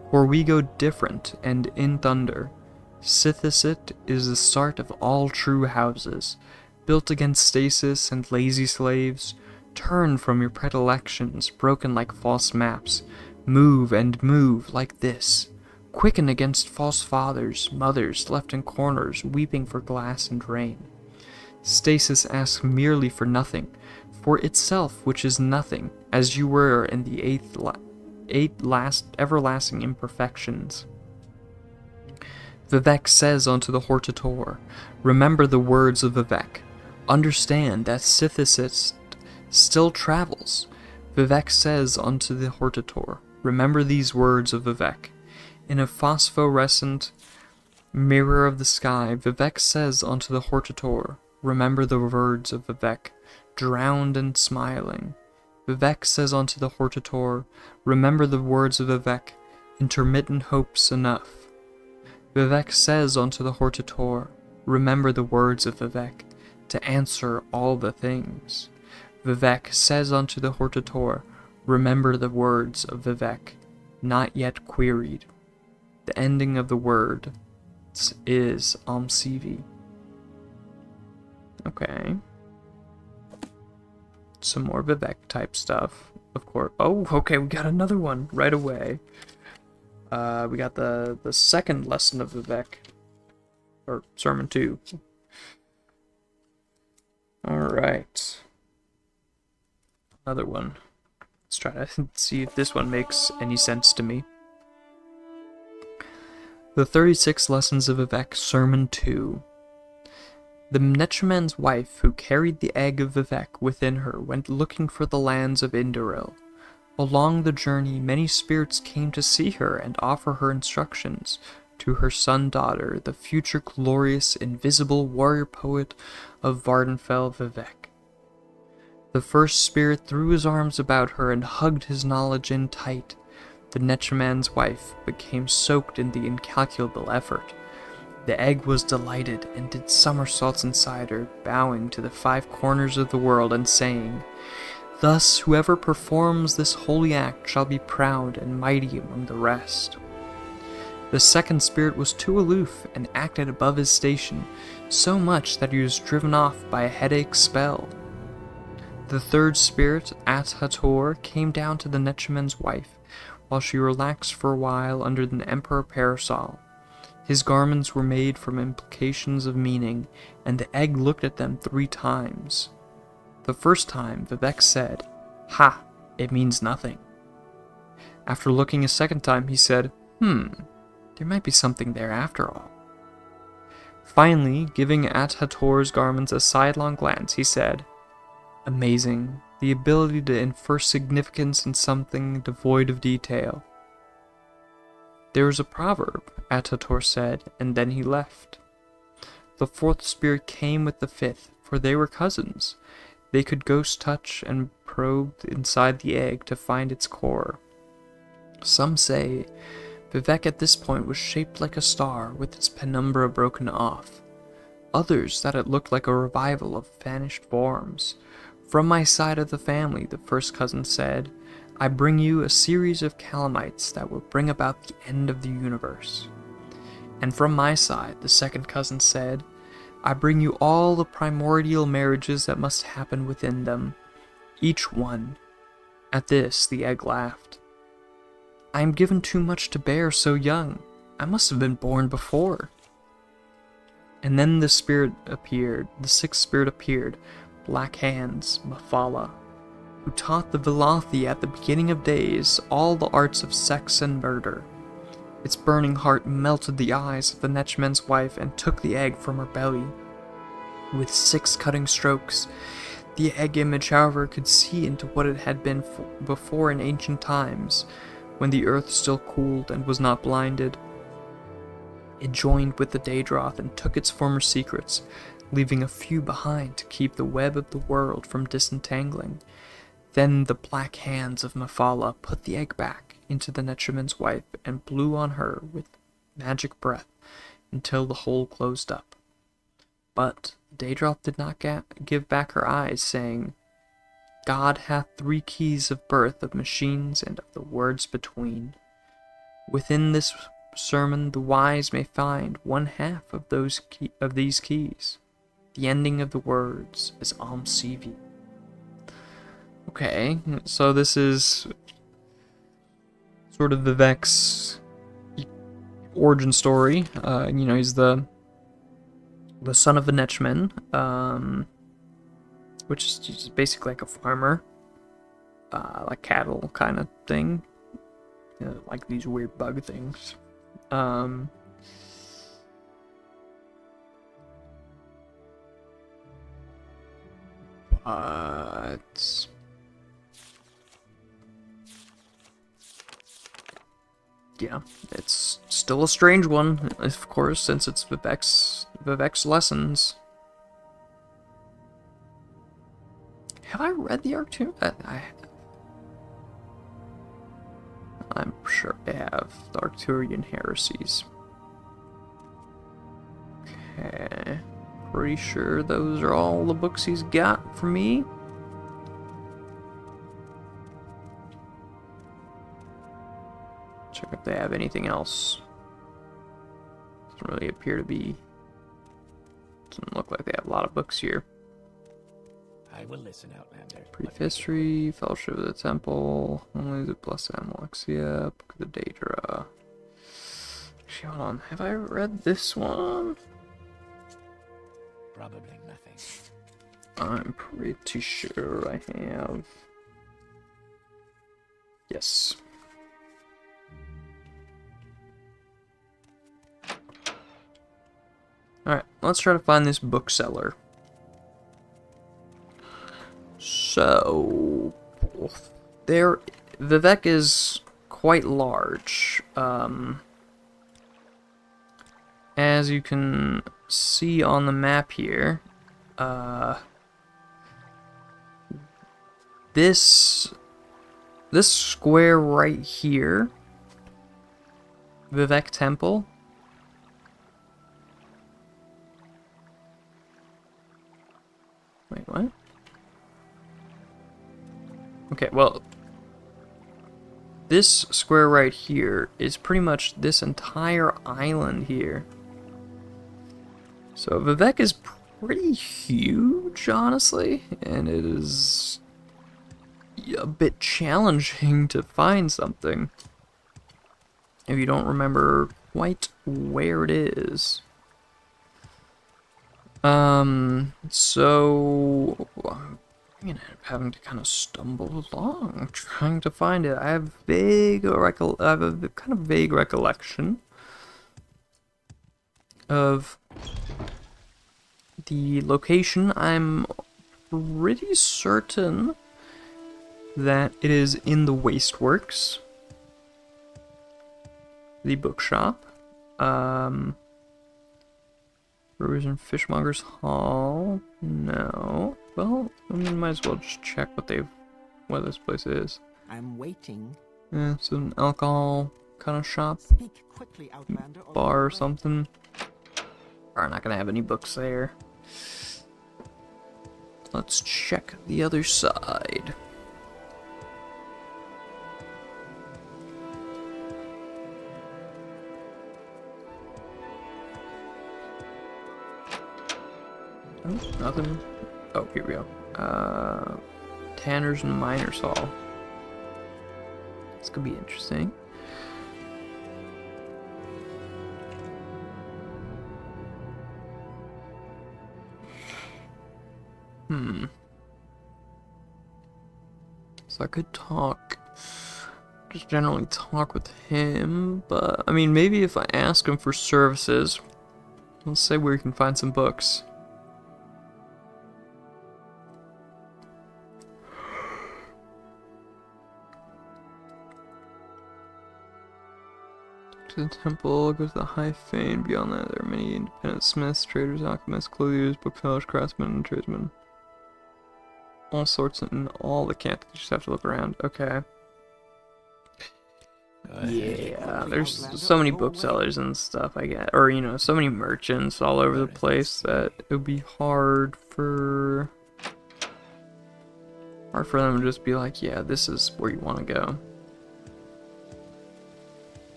For we go different, and in thunder. Sithisit is the start of all true houses, built against stasis and lazy slaves. Turn from your predilections, broken like false maps. Move and move like this. Quicken against false fathers, mothers left in corners, weeping for glass and rain. Stasis asks merely for nothing, for itself which is nothing, as you were in the eight last everlasting imperfections. Vivek says unto the Hortator, remember the words of Vivek. Understand that Sithicist still travels. Vivek says unto the Hortator, remember these words of Vivek. In a phosphorescent mirror of the sky, Vivek says unto the Hortator, remember the words of Vivek. Drowned and smiling. Vivek says unto the Hortator, remember the words of Vivek, intermittent hopes enough. Vivek says unto the Hortator, remember the words of Vivek, to answer all the things. Vivek says unto the Hortator, remember the words of Vivek, not yet queried. The ending of the word is Amsivi. Okay. Some more Vivek type stuff, of course. Oh, okay, we got another one right away. We got the second lesson of Vivek, or sermon 2. All right, another one. Let's try to see if this one makes any sense to me. The 36 Lessons of Vivek, Sermon 2. The Nechaman's wife, who carried the egg of Vivek within her, went looking for the lands of Indoril. Along the journey, many spirits came to see her and offer her instructions. To her son-daughter, the future glorious, invisible warrior poet of Vardenfell, Vivek. The first spirit threw his arms about her and hugged his knowledge in tight. The Nechaman's wife became soaked in the incalculable effort. The egg was delighted and did somersaults inside her, bowing to the 5 corners of the world and saying, "Thus whoever performs this holy act shall be proud and mighty among the rest." The second spirit was too aloof and acted above his station, so much that he was driven off by a headache spell. The third spirit, At-Hator, came down to the Nechaman's wife, while she relaxed for a while under an emperor parasol. His garments were made from implications of meaning, and the egg looked at them 3 times. The first time, Vivek said, "Ha, it means nothing." After looking a second time, he said, there might be something there after all. Finally, giving At-Hator's garments a sidelong glance, he said, "Amazing, the ability to infer significance in something devoid of detail." "There is a proverb," At-Hator said, and then he left. The fourth spirit came with the fifth, for they were cousins. They could ghost touch and probe inside the egg to find its core. Some say Vivek at this point was shaped like a star with its penumbra broken off. Others that it looked like a revival of vanished forms. "From my side of the family," the first cousin said, "I bring you a series of calamites that will bring about the end of the universe." "And from my side," the second cousin said, "I bring you all the primordial marriages that must happen within them. Each one." At this, the egg laughed. "I am given too much to bear so young. I must have been born before." And then the sixth spirit appeared, Black Hands, Mephala, who taught the Velothi at the beginning of days all the arts of sex and murder. Its burning heart melted the eyes of the Nechaman's wife and took the egg from her belly. With 6 cutting strokes, the egg image, however, could see into what it had been before in ancient times, when the earth still cooled and was not blinded. It joined with the Daedroth and took its former secrets, leaving a few behind to keep the web of the world from disentangling. Then the Black Hands of Mephala put the egg back into the Nechaman's wife and blew on her with magic breath until the hole closed up. But Daedroth did not give back her eyes, saying, "God hath 3 keys of birth of machines and of the words between." Within this sermon the wise may find 1/2 of these keys. The ending of the words is Om Sivi. Okay, so this is sort of Vivek's origin story. He's the son of a Nechaman, which is just basically like a farmer, like cattle kind of thing, like these weird bug things. But yeah, it's still a strange one, of course, since it's Vivek's lessons. Have I read the Arcturian? I'm sure I have. The Arcturian Heresies. Okay. Pretty sure those are all the books he's got for me. Check if they have anything else. Doesn't really appear to be. Doesn't look like they have a lot of books here. I will listen, Outlander. Brief History, Fellowship of the Temple, Only the Blessed Amalexia, Book of the Daedra. Actually, hold on. Have I read this one? Probably nothing. I'm pretty sure I have. Yes. Alright, let's try to find this bookseller. So, Vivek is quite large. As you can see on the map here, this square right here, Vivek Temple. Wait, what? Okay, well, this square right here is pretty much this entire island here. So Vivek is pretty huge, honestly, and it is a bit challenging to find something if you don't remember quite where it is. So I'm gonna end up having to kind of stumble along trying to find it. I have a kind of vague recollection of the location. I'm pretty certain that it is in the Wasteworks, the bookshop. Brewers and Fishmongers Hall. No. Well, I mean, might as well just check what this place is. I'm waiting. Yeah, it's an alcohol kind of shop, Speak quickly, Outlander, or bar or something. We're not gonna have any books there. Let's check the other side. Oh, nothing. Oh, here we go. Tanner's and Miners Hall. This could be interesting. So I could just generally talk with him, but I mean, maybe if I ask him for services, let's say where you can find some books. To the temple, go to the high fane. Beyond that, there are many independent smiths, traders, alchemists, clothiers, booksellers, craftsmen, and tradesmen. All sorts in all the cantons. You just have to look around. Okay. Yeah, there's so many booksellers and stuff, I guess. Or, you know, so many merchants all over the place that it would be hard for them to just be like, yeah, this is where you want to go.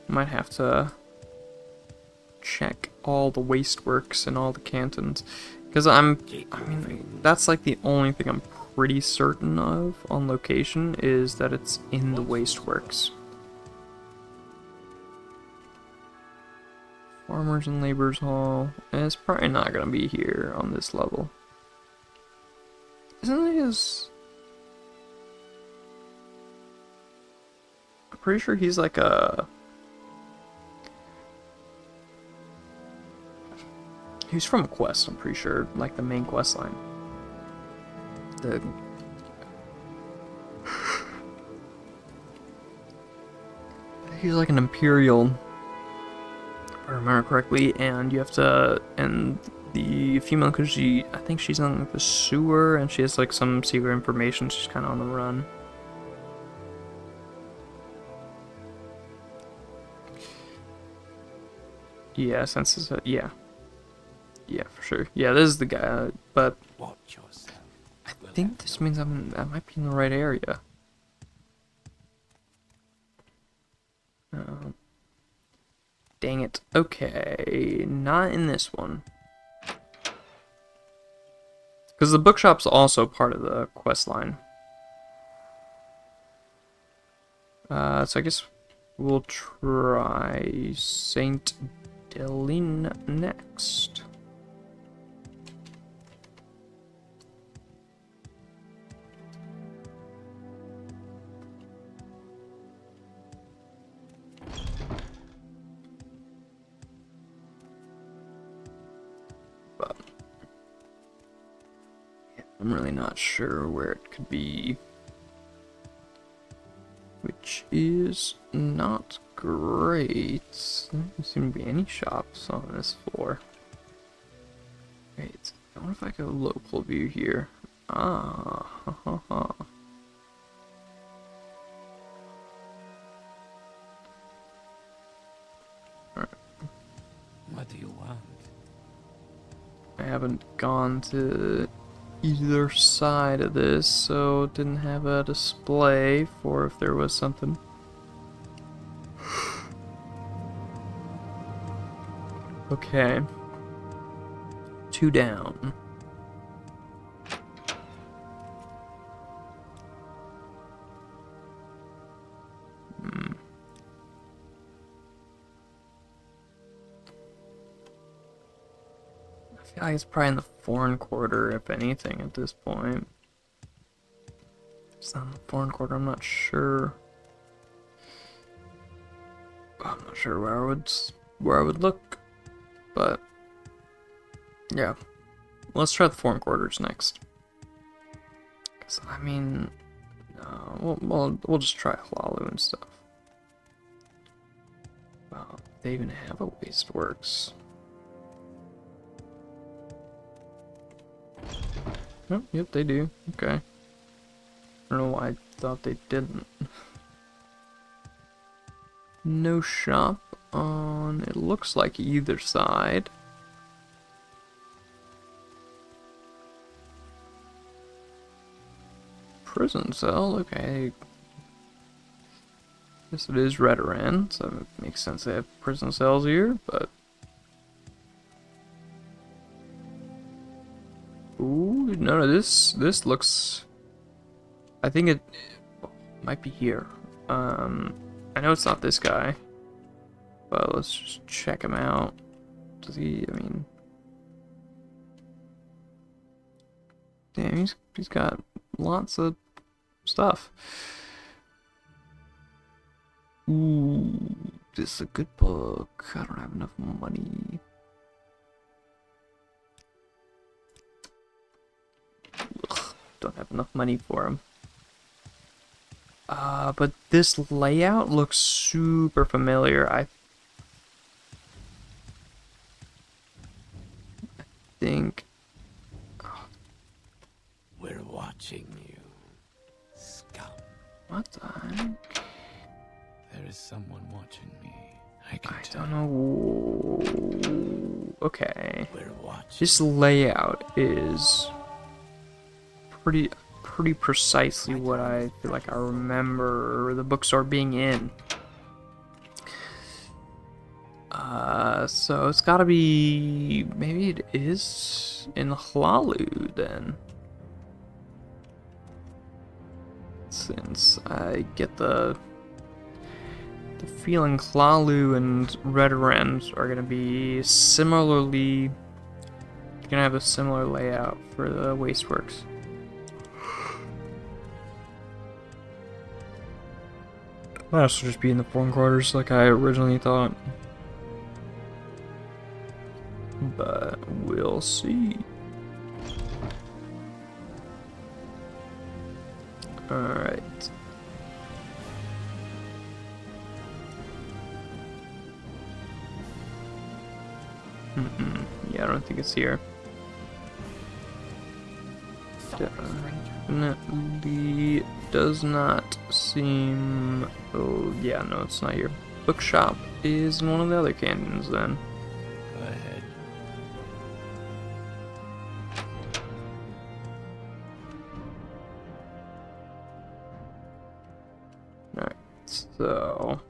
Might have to check all the wasteworks in all the cantons, because I mean, that's like the only thing I'm pretty certain of on location is that it's in the wasteworks. Farmers and Laborers Hall, and it's probably not gonna be here on this level. Isn't it his? I'm pretty sure he's like a. He's from a quest, I'm pretty sure, like the main quest line. He's like an Imperial, if I remember correctly, and you have to, and the female, because I think she's on like, the sewer, and she has like some secret information, she's kind of on the run. Yeah, since it's yeah. Yeah, for sure. Yeah, this is the guy, but I think this means I might be in the right area. Dang it. Okay, not in this one. Because the bookshop's also part of the quest line. So I guess we'll try Saint Delin next. But yeah, I'm really not sure where it could be. Which is not great. There doesn't seem to be any shops on this floor. Wait, I wonder if I go local view here. Ah, ha ha ha. Alright. What do you want? I haven't gone to either side of this, so didn't have a display for if there was something. Okay. 2 down. I feel like it's probably in the foreign quarter, if anything, at this point. It's not in the foreign quarter, I'm not sure. I'm not sure where I would look, but yeah. Let's try the foreign quarters next. Cause I mean, we'll just try Hlalu and stuff. Wow, they even have a wasteworks. Oh, yep, they do. Okay. I don't know why I thought they didn't. No shop on, it looks like either side. Prison cell, okay. Guess it is Redoran, so it makes sense they have prison cells here, but... Ooh, no, this looks... I think it might be here. I know it's not this guy, but let's just check him out. Does he, I mean... Damn, he's got lots of stuff. Ooh, this is a good book. I don't have enough money. Ugh, don't have enough money for him. But this layout looks super familiar. I think... We're watching you, scum. What the heck? There is someone watching me. I can I tell. don't know. Okay. We're watching. This layout is pretty precisely what I feel like I remember the bookstore being in. So it's gotta be, maybe it is in Hlalu then. Since I get the feeling Hlalu and Redoran are gonna be similarly, gonna have a similar layout for the Wasteworks. Might also just be in the foreign quarters like I originally thought. But we'll see. Alright. Yeah, I don't think it's here. Definitely does not seem... Oh, yeah, no, it's not here. Bookshop is in one of the other canyons, then. Go ahead. Alright, so...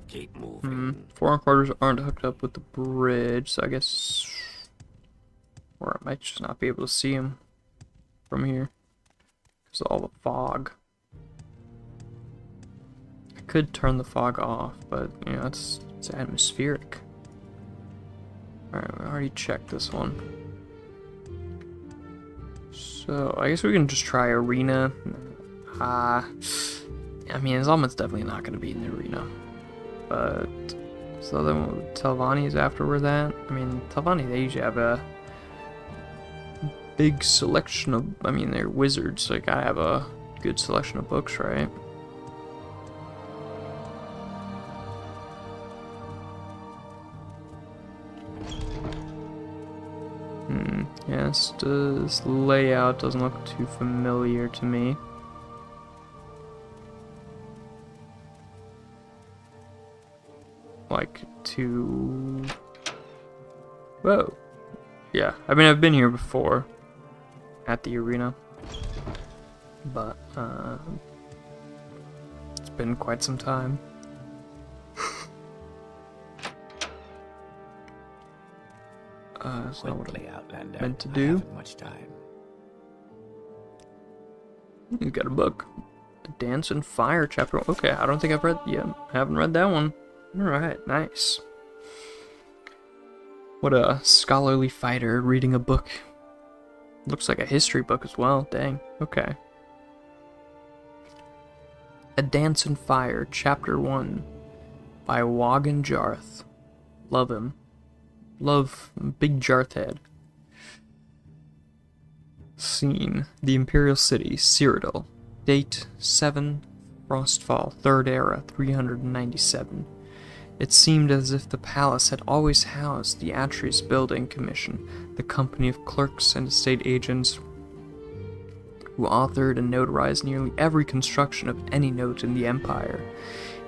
Keep moving. Foreign quarters aren't hooked up with the bridge, so I guess... Or I might just not be able to see them from here. Because of all the fog. I Could turn the fog off, but you know, it's atmospheric. Alright, we already checked this one. So I guess we can just try arena. I mean, Zalman's definitely not going to be in the arena. But so then Telvanni is after we're that. I mean, Telvanni, they usually have a big selection of, I mean, they're wizards, so they gotta have a good selection of books, right? Yeah, this layout doesn't look too familiar to me. Like, too... Whoa. Yeah, I mean, I've been here before. At the arena. But, it's been quite some time. That's not what I meant to do. Much time. You got a book. The Dance and Fire chapter. Okay, I don't think I've read. Yeah, I haven't read that one. Alright, nice. What a scholarly fighter reading a book. Looks like a history book as well. Dang. Okay. A Dance and Fire, Chapter 1 by Wogan Jarth. Love him. Love Big Jarth head. Scene: the Imperial City, Cyrodiil. Date: 7 Frostfall, 3rd Era, 397. It seemed as if the palace had always housed the Atreus Building Commission, the company of clerks and estate agents who authored and notarized nearly every construction of any note in the Empire.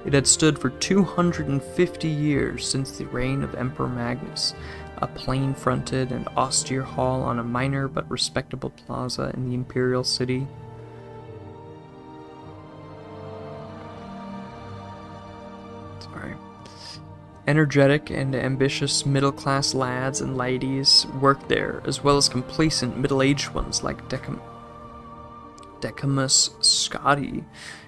It had stood for 250 years since the reign of Emperor Magnus, a plain-fronted and austere hall on a minor but respectable plaza in the Imperial City. Sorry. Energetic and ambitious middle-class lads and ladies worked there, as well as complacent middle-aged ones like Decimus Scotti.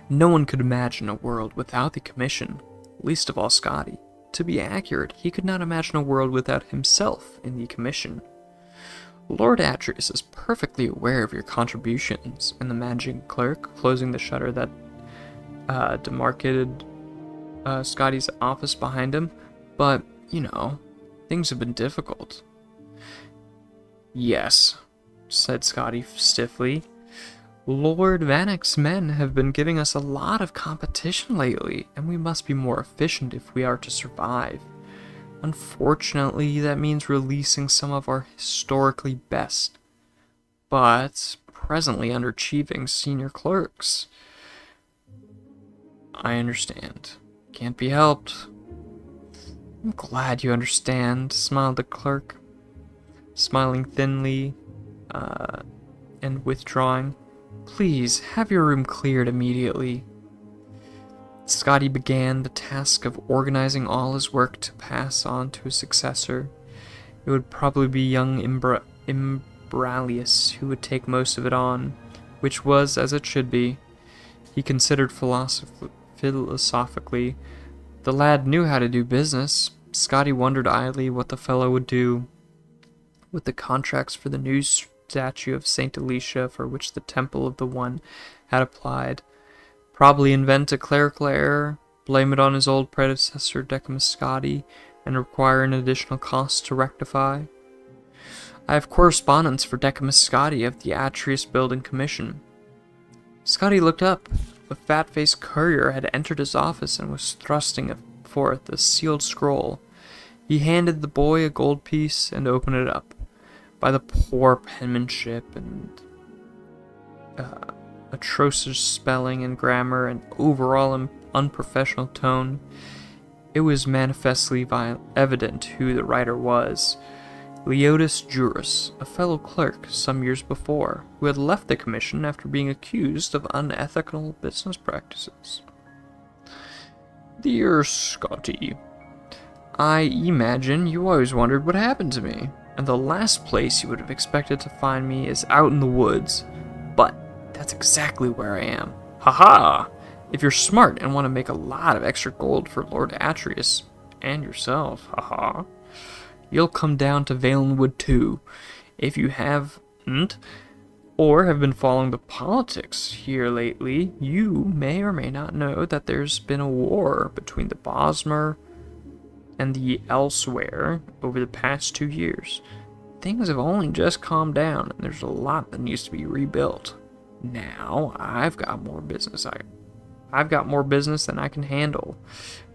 No one could imagine a world without the Commission, least of all Scotti. To be accurate, he could not imagine a world without himself in the Commission. Lord Atreus is perfectly aware of your contributions, and the managing clerk, closing the shutter that demarcated Scotty's office behind him, but, you know, things have been difficult. Yes, said Scotty stiffly. Lord Vanek's men have been giving us a lot of competition lately, and we must be more efficient if we are to survive. Unfortunately, that means releasing some of our historically best, but presently underachieving senior clerks. I understand. Can't be helped. I'm glad you understand, smiled the clerk, smiling thinly, and withdrawing. Please, have your room cleared immediately. Scotty began the task of organizing all his work to pass on to his successor. It would probably be young Imbralius who would take most of it on, which was as it should be. He considered philosophically. The lad knew how to do business. Scotty wondered idly what the fellow would do with the contracts for the new statue of Saint Alicia for which the Temple of the One had applied. Probably invent a clerical error, blame it on his old predecessor Decimus Scotti, and require an additional cost to rectify. I have correspondence for Decimus Scotti of the Atreus Building Commission. Scotti looked up. A fat-faced courier had entered his office and was thrusting forth a sealed scroll. He handed the boy a gold piece and opened it up. By the poor penmanship and atrocious spelling and grammar and overall unprofessional tone, it was manifestly evident who the writer was. Leotus Juris, a fellow clerk some years before, who had left the commission after being accused of unethical business practices. Dear Scotty, I imagine you always wondered what happened to me, and the last place you would have expected to find me is out in the woods. But that's exactly where I am. Haha! If you're smart and want to make a lot of extra gold for Lord Atreus and yourself, haha, you'll come down to Valenwood too. If you haven't, or have been following the politics here lately, you may or may not know that there's been a war between the Bosmer and the Elsewhere over the past 2 years. Things have only just calmed down, and there's a lot that needs to be rebuilt. Now, I've got more business than I can handle,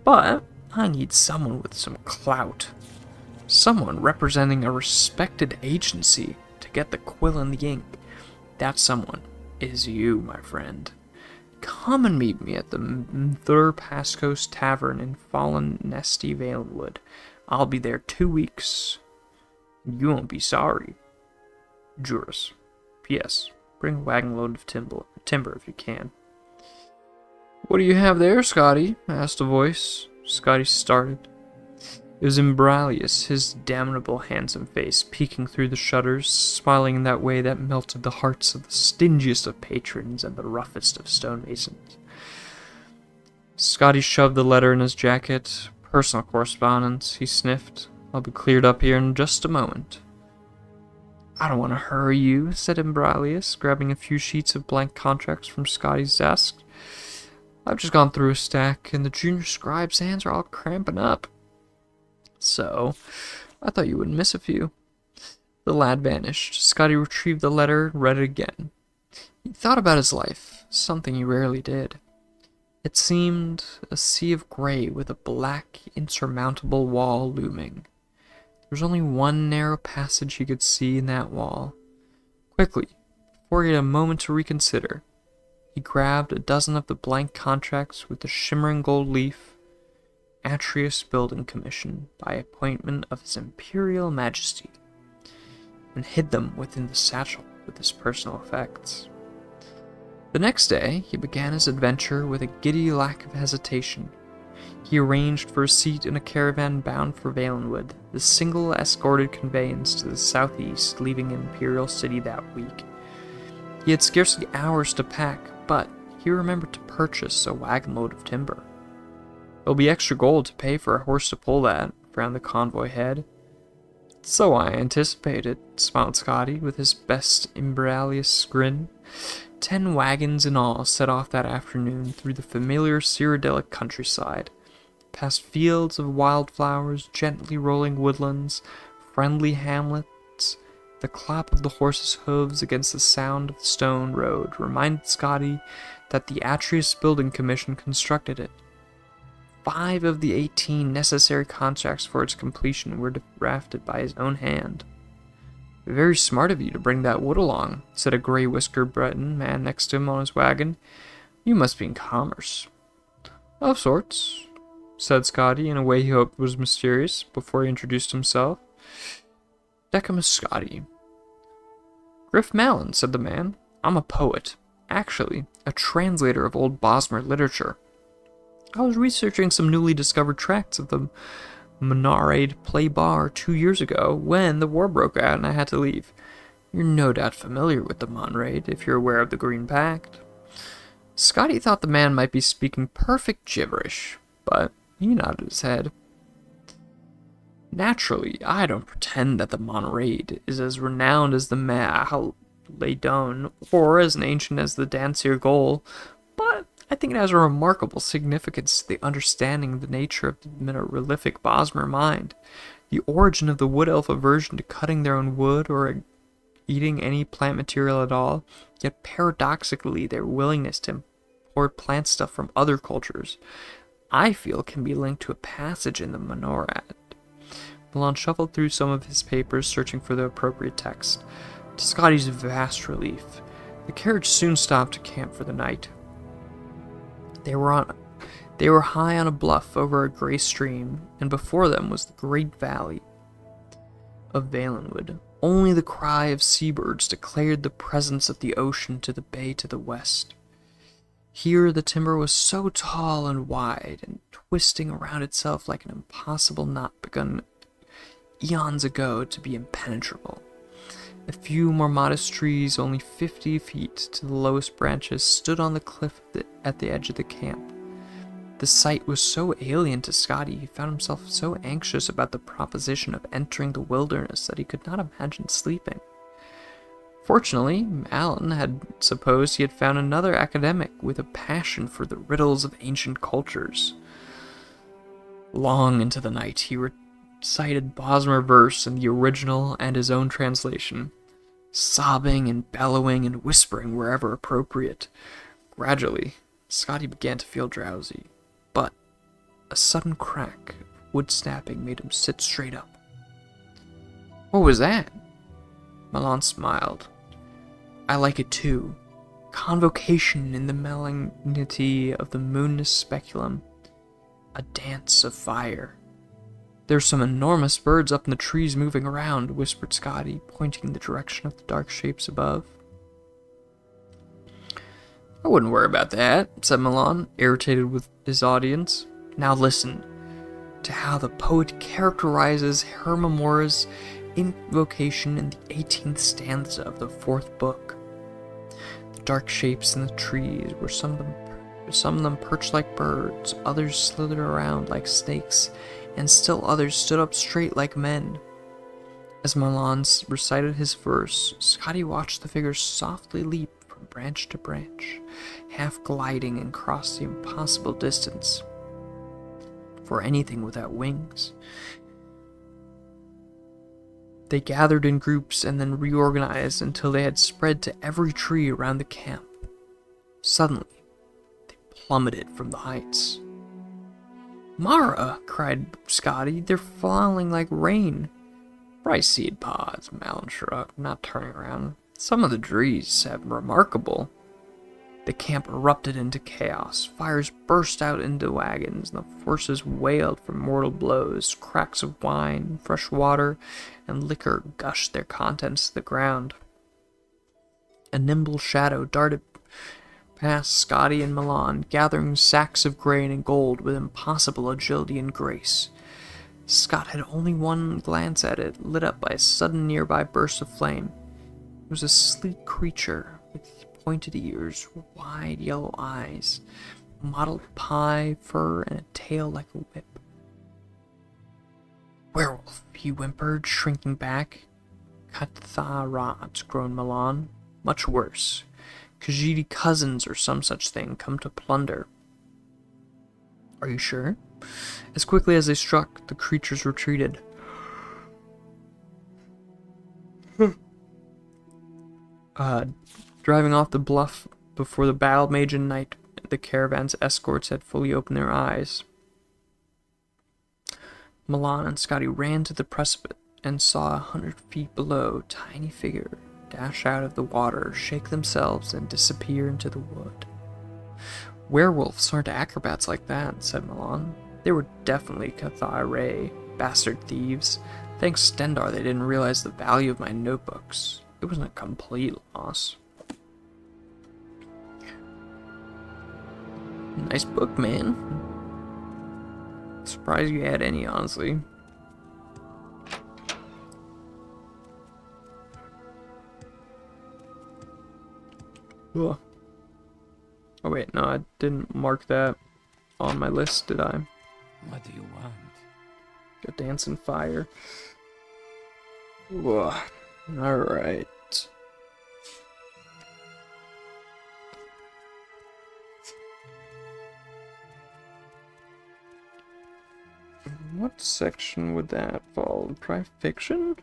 but I need someone with some clout. Someone representing a respected agency to get the quill in the ink. That someone is you, my friend. Come and meet me at the Thur Pascos Tavern in Fallen Nesty Valenwood. I'll be there 2 weeks. You won't be sorry. Juris. P.S. Bring a wagon load of timber if you can. What do you have there, Scotty? Asked a voice. Scotty started. It was Imbralius, his damnable handsome face peeking through the shutters, smiling in that way that melted the hearts of the stingiest of patrons and the roughest of stonemasons. Scotty shoved the letter in his jacket. Personal correspondence, he sniffed. I'll be cleared up here in just a moment. I don't want to hurry you, said Imbralius, grabbing a few sheets of blank contracts from Scotty's desk. I've just gone through a stack, and the junior scribe's hands are all cramping up. So, I thought you wouldn't miss a few. The lad vanished. Scotty retrieved the letter and read it again. He thought about his life, something he rarely did. It seemed a sea of gray with a black, insurmountable wall looming. There was only one narrow passage he could see in that wall. Quickly, before he had a moment to reconsider, he grabbed a dozen of the blank contracts with the shimmering gold leaf. Atreus Building Commission by appointment of His Imperial Majesty, and hid them within the satchel with his personal effects. The next day, he began his adventure with a giddy lack of hesitation. He arranged for a seat in a caravan bound for Valenwood, the single escorted conveyance to the southeast, leaving Imperial City that week. He had scarcely hours to pack, but he remembered to purchase a wagon load of timber. It'll be extra gold to pay for a horse to pull that, frowned the convoy head. So I anticipated, smiled Scotty with his best Imbralius grin. 10 wagons in all set off that afternoon through the familiar Cyrodiilic countryside, past fields of wildflowers, gently rolling woodlands, friendly hamlets. The clap of the horses' hooves against the sound of the stone road reminded Scotty that the Atreus Building Commission constructed it. 5 of the 18 necessary contracts for its completion were drafted by his own hand. Very smart of you to bring that wood along, said a gray-whiskered Breton man next to him on his wagon. You must be in commerce. Of sorts, said Scotty in a way he hoped was mysterious before he introduced himself. Decimus Scotty. Griff Mallon, said the man. I'm a poet. Actually, a translator of old Bosmer literature. I was researching some newly discovered tracts of the Morrowind play bar 2 years ago when the war broke out and I had to leave. You're no doubt familiar with the Morrowind if you're aware of the Green Pact. Scotty thought the man might be speaking perfect gibberish, but he nodded his head. Naturally, I don't pretend that the Morrowind is as renowned as the Mahalaydon or as ancient as the Dancir Gol, but I think it has a remarkable significance to the understanding of the nature of the mineralific Bosmer mind, the origin of the wood elf aversion to cutting their own wood or eating any plant material at all, yet paradoxically their willingness to import plant stuff from other cultures, I feel can be linked to a passage in the Morrowind. Malone shuffled through some of his papers, searching for the appropriate text. To Scotty's vast relief, the carriage soon stopped to camp for the night. They were high on a bluff over a gray stream, and before them was the great valley of Valenwood. Only the cry of seabirds declared the presence of the ocean to the bay to the west. Here the timber was so tall and wide, and twisting around itself like an impossible knot begun eons ago to be impenetrable. A few more modest trees, only 50 feet to the lowest branches, stood on the cliff at the edge of the camp. The sight was so alien to Scotty, he found himself so anxious about the proposition of entering the wilderness that he could not imagine sleeping. Fortunately, Malin had supposed he had found another academic with a passion for the riddles of ancient cultures. Long into the night, he recited Bosmer verse in the original and his own translation, sobbing and bellowing and whispering wherever appropriate. Gradually, Scotty began to feel drowsy, but a sudden crack of wood snapping made him sit straight up. What was that? Malin smiled. I like it too. Convocation in the malignity of the moonness speculum. A dance of fire. There's some enormous birds up in the trees moving around, whispered Scotty, pointing in the direction of the dark shapes above. I wouldn't worry about that, said Malin, irritated with his audience. Now listen to how the poet characterizes Hermamora's invocation in the 18th stanza of the 4th book. The dark shapes in the trees were some of them perched like birds, others slithered around like snakes, and still others stood up straight like men. As Malin recited his verse, Scotty watched the figures softly leap from branch to branch, half gliding across the impossible distance for anything without wings. They gathered in groups and then reorganized until they had spread to every tree around the camp. Suddenly, they plummeted from the heights. Mara, cried Scotty, they're falling like rain. Rice seed pods, Malin shrugged, not turning around. Some of the trees have remarkable. The camp erupted into chaos. Fires burst out into wagons, and the forces wailed for mortal blows. Cracks of wine, fresh water, and liquor gushed their contents to the ground. A nimble shadow darted past Scotty and Malin, gathering sacks of grain and gold with impossible agility and grace. Scott had only one glance at it, lit up by a sudden nearby burst of flame. It was a sleek creature with pointed ears, wide yellow eyes, mottled pie fur, and a tail like a whip. Werewolf, he whimpered, shrinking back. Katharot, groaned Malin. Much worse. Khajiit cousins or some such thing come to plunder. Are you sure? As quickly as they struck, the creatures retreated. Driving off the bluff before the battle mage and knight, the caravan's escorts had fully opened their eyes. Malin and Scotty ran to the precipice and saw 100 feet below a tiny figure dash out of the water, shake themselves, and disappear into the wood. Werewolves aren't acrobats like that, said Malin. They were definitely Cathare, bastard thieves. Thanks Stendar they didn't realize the value of my notebooks. It wasn't a complete loss. Nice book, man. Surprised you had any, honestly. Ugh. Oh wait, no, I didn't mark that on my list, did I? What do you want? Go dance in fire. Ugh. Alright. What section would that fall? Probably fiction?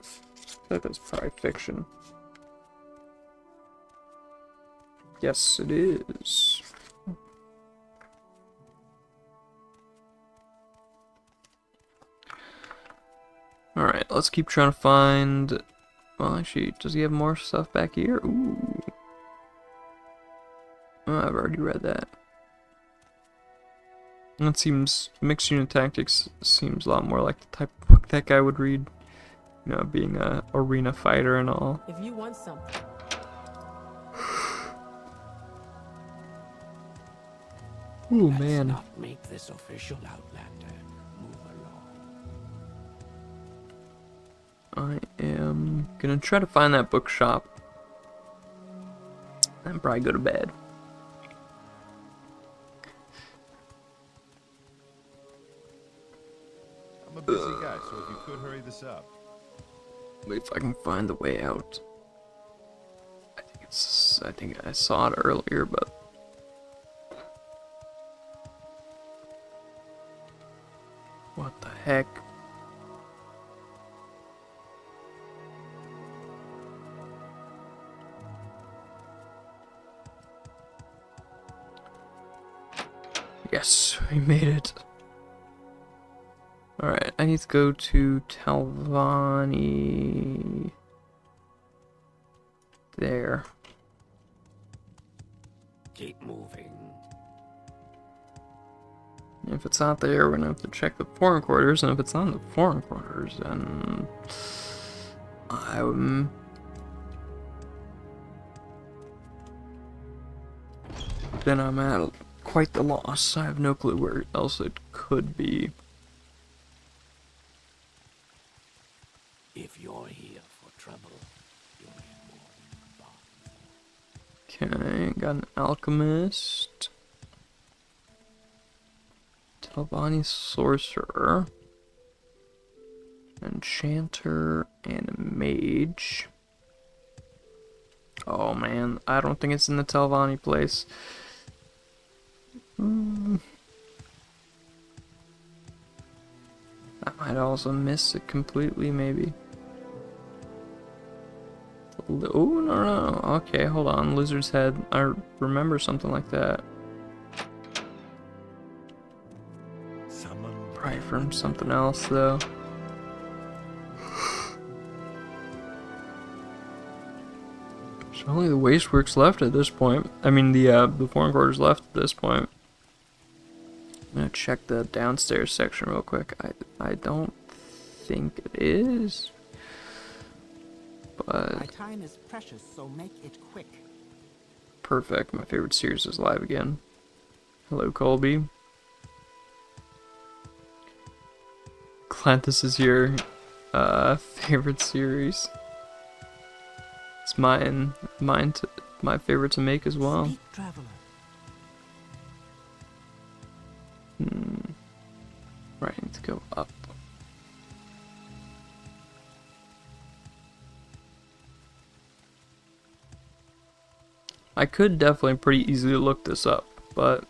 I thought that's probably fiction. Yes, it is. Alright, let's keep trying to find... Well, actually, does he have more stuff back here? Ooh. Oh, I've already read that. That seems... Mixed Unit Tactics seems a lot more like the type of book that guy would read. You know, being a arena fighter and all. If you want something... Ooh, Let's man. not make this official, Outlander. Move along. I Gonna try to find that bookshop. And probably go to bed. I'm a busy guy, so if you could hurry this up. Wait if I can find the way out. I think I saw it earlier, but what the heck? Yes, we made it. Alright, I need to go to Talvani. There. Keep moving. If it's not there, we're gonna have to check the foreign quarters, and if it's not in the foreign quarters, then I'm at quite the loss. I have no clue where else it could be. If you're here for trouble, you'll get more. Okay, got an alchemist. Talvani sorcerer. Enchanter and a mage. Oh man, I don't think it's in the Talvani place. I might also miss it completely, maybe. Oh, no. Okay, hold on. Lizard's Head. I remember something like that. Probably from something else, though. There's only the Wasteworks left at this point. I mean, the foreign quarters left at this point. I'm gonna check the downstairs section real quick. I don't think it is. My But time is precious, so make it quick. perfect. My favorite series is live again. Hello, Colby. Glad this is your favorite series. It's my favorite to make as well. Speak, traveler. Right, I need to go up. I could definitely pretty easily look this up, but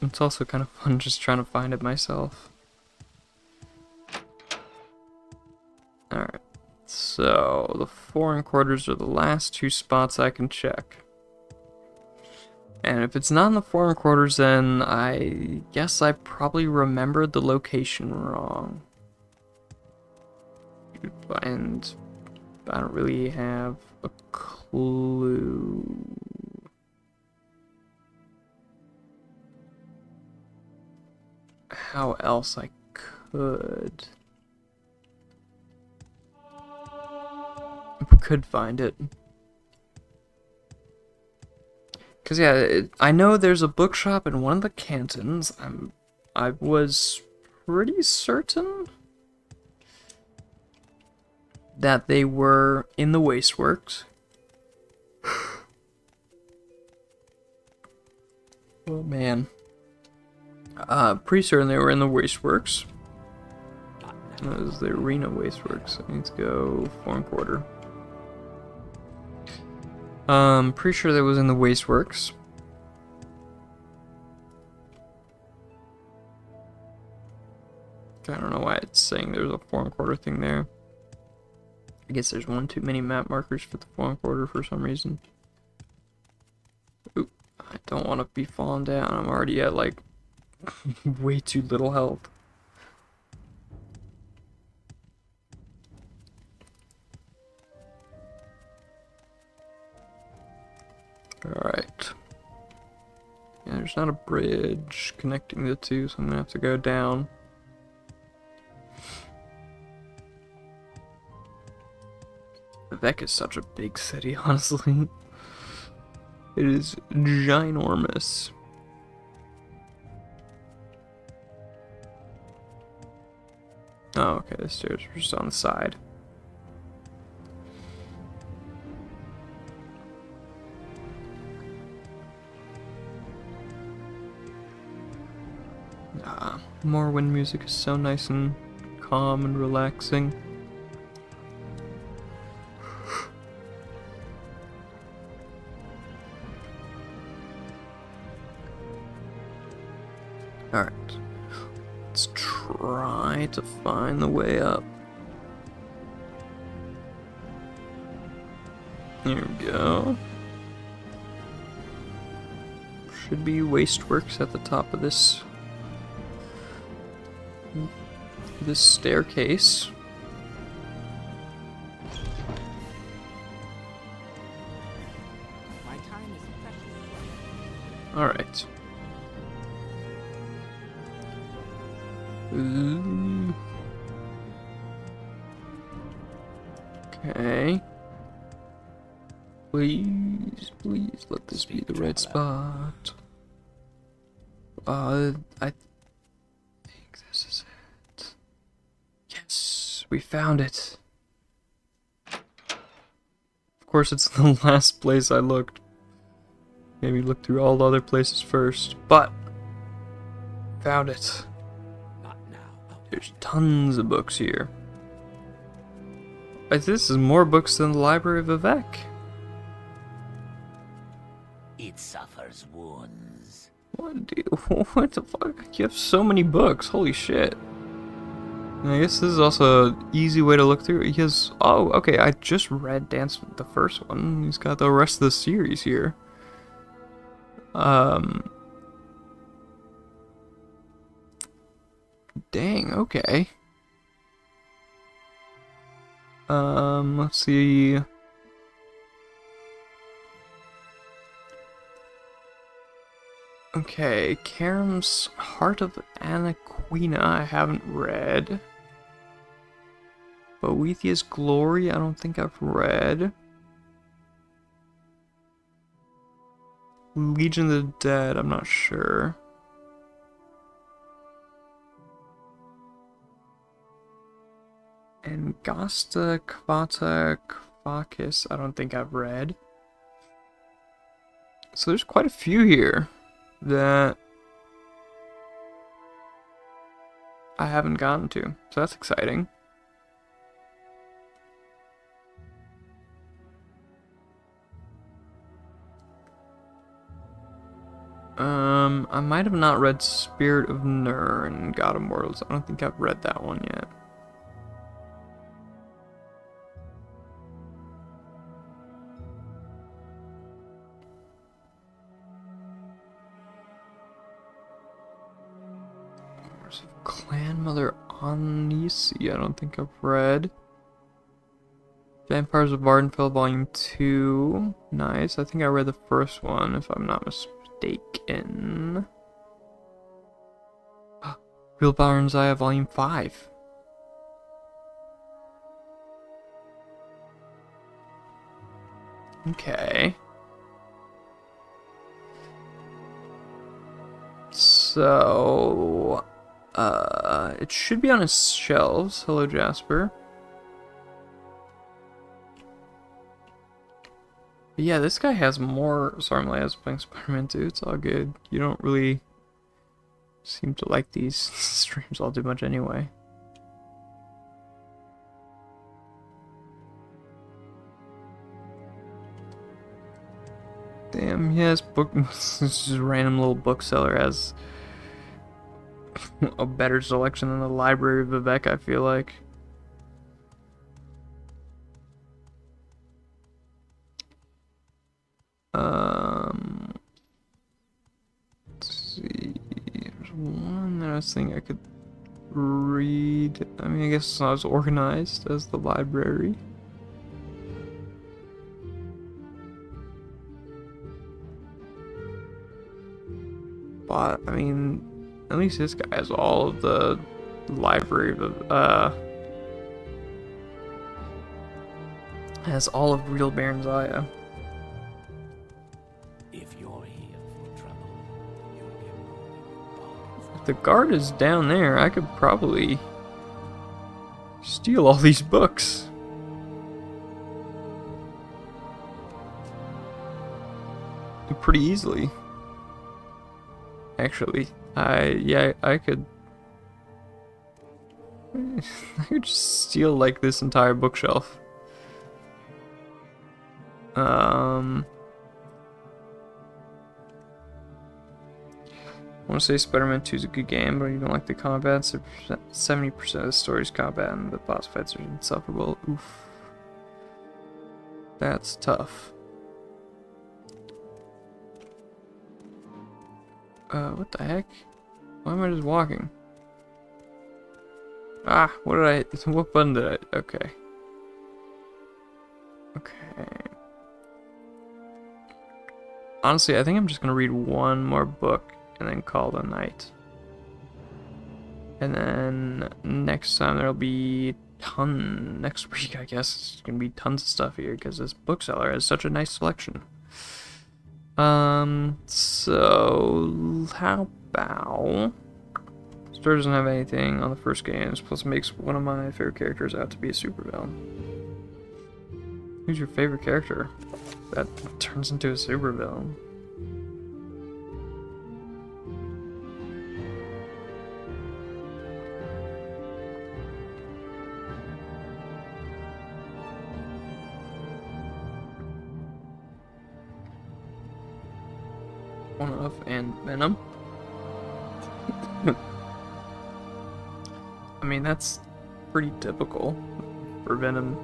it's also kind of fun just trying to find it myself. Alright, so the foreign quarters are the last two spots I can check. And if it's not in the foreign quarters, then I guess I probably remembered the location wrong. And I don't really have a clue. How else I could. Could find it. Cause yeah, I know there's a bookshop in one of the cantons. I was pretty certain that they were in the Wasteworks. Oh man. Pretty certain they were in the Wasteworks. That was the Arena Wasteworks. I need to go foreign quarter. Pretty sure that was in the Wasteworks. I don't know why it's saying there's a foreign quarter thing there. I guess there's one too many map markers for the foreign quarter for some reason. Oop, I don't want to be falling down. I'm already at like way too little health. Alright. Yeah, there's not a bridge connecting the two, so I'm gonna have to go down. Vec is such a big city, honestly. It is ginormous. Oh, okay, the stairs are just on the side. Morrowind music is so nice and calm and relaxing. Alright. Let's try to find the way up. Here we go. Should be Wasteworks at the top of this staircase. My time is precious. Alright. Ooh. Okay. Please, please let this be the right spot. I think this is it. Yes, we found it. Of course, it's the last place I looked. Maybe look through all the other places first, but found it. Not now. There's tons of books here. This is more books than the Library of Vivek. It suffers wounds. What, dude? What the fuck? You have so many books. Holy shit. I guess this is also an easy way to look through. He has... Oh, okay. I just read Dance with the first one. He's got the rest of the series here. Dang, okay. Let's see... Okay, Karam's Heart of Anaquina I haven't read. Boethiah's Glory I don't think I've read. Legion of the Dead I'm not sure. And Gasta Kvata Kvakis I don't think I've read. So there's quite a few here that I haven't gotten to, so that's exciting. I might have not read Spirit of Nur and God of Mortals. I don't think I've read that one yet. Clan Mother Onisi, I don't think I've read. Vampires of Vardenfell Volume 2. Nice. I think I read the first one, if I'm not mistaken. Real Baron's Eye Volume 5. Okay. So... it should be on his shelves. Hello, Jasper. But yeah, this guy has more. Sorry, I was playing Spider-Man 2. It's all good. You don't really seem to like these streams all too much anyway. Damn, yes, book. This just random little bookseller has a better selection than the Library of Vivek, I feel like. Let's see. There's one last thing I could read. I mean, I guess I was organized as the library. But, I mean, at least this guy has all of the library of, has all of Real Baron's Eye. If you're here for trouble, you'll get more. If the guard is down there, I could probably steal all these books. Pretty easily. actually. I could I could just steal like this entire bookshelf. I want to say Spider-Man 2 is a good game, but you don't like the combat. 70% of the story's combat, and the boss fights are insufferable. Oof. That's tough. What the heck? Why am I just walking? Ah, what did I... What button did I... Okay. Okay. Honestly, I think I'm just gonna read one more book and then call it a night. And then next time there'll be next week I guess it's gonna be tons of stuff here because this bookseller has such a nice selection. So how about Story doesn't have anything on the first games, plus it makes one of my favorite characters out to be a supervillain. Who's your favorite character that turns into a supervillain? One of and Venom. I mean, that's pretty typical for Venom.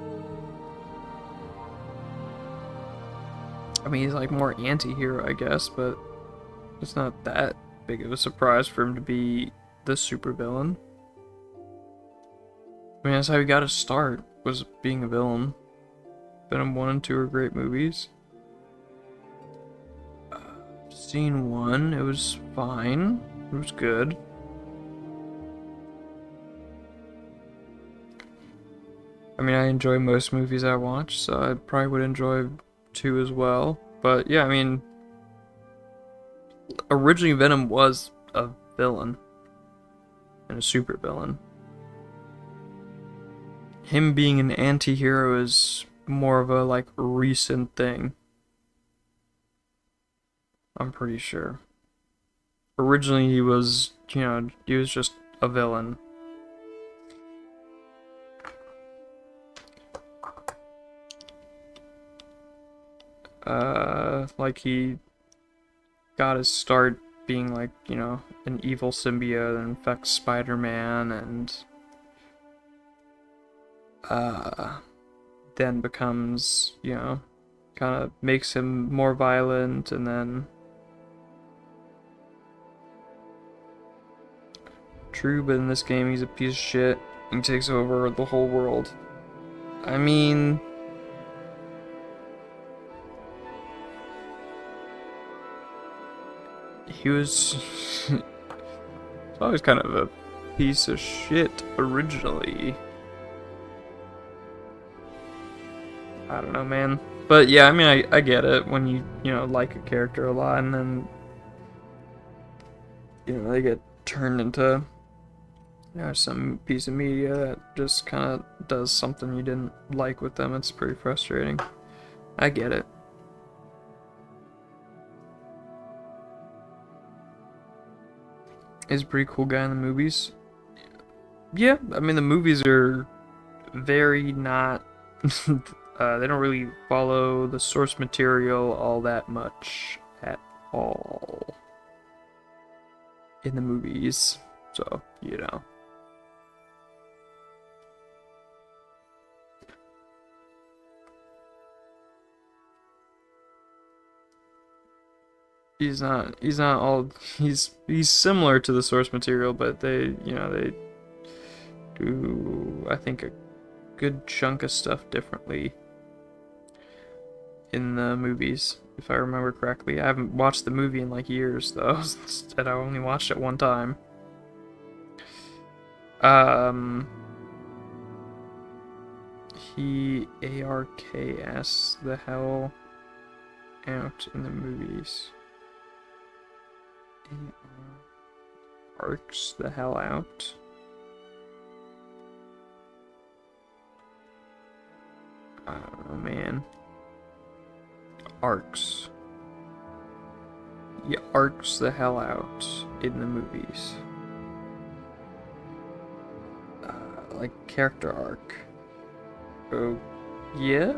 I mean, he's like more anti-hero, I guess, but it's not that big of a surprise for him to be the supervillain. I mean, that's how he got his start, was being a villain. Venom 1 and 2 are great movies. Scene 1, it was fine. It was good. I mean, I enjoy most movies I watch, so I probably would enjoy 2 as well. But yeah, I mean, originally Venom was a villain and a super villain. Him being an anti-hero is more of a like recent thing. I'm pretty sure. Originally he was, he was just a villain. Like he got his start being like, an evil symbiote that infects Spider-Man and then becomes, kind of makes him more violent, and then true, but in this game he's a piece of shit and takes over the whole world. I mean, he was always kind of a piece of shit originally. I don't know, man. But yeah, I mean, I get it when you like a character a lot and then, they get turned into, some piece of media that just kind of does something you didn't like with them. It's pretty frustrating. I get it. He's a pretty cool guy in the movies. Yeah, I mean, the movies are very not... they don't really follow the source material all that much at all in the movies. So, He's not all, he's similar to the source material, but they do, I think, a good chunk of stuff differently in the movies, if I remember correctly. I haven't watched the movie in like years though, and I only watched it one time. He ARKs the hell out in the movies. Arcs the hell out. I don't know, man. Arcs. He arcs the hell out. in the movies. Like character arc. Oh, yeah.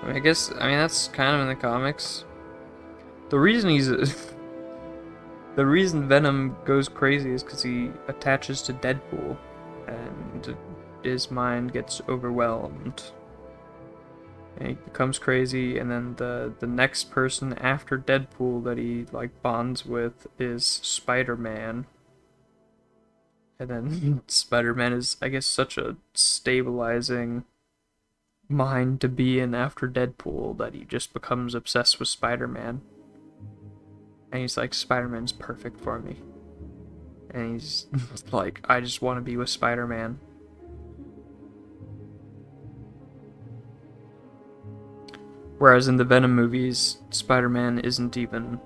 I guess that's kind of in the comics. The reason he's the reason Venom goes crazy is because he attaches to Deadpool, and his mind gets overwhelmed. And he becomes crazy, and then the next person after Deadpool that he like bonds with is Spider-Man. And then Spider-Man is, I guess, such a stabilizing mind to be in after Deadpool that he just becomes obsessed with Spider-Man. And he's like, Spider-Man's perfect for me. And he's like, I just want to be with Spider-Man. Whereas in the Venom movies, Spider-Man isn't even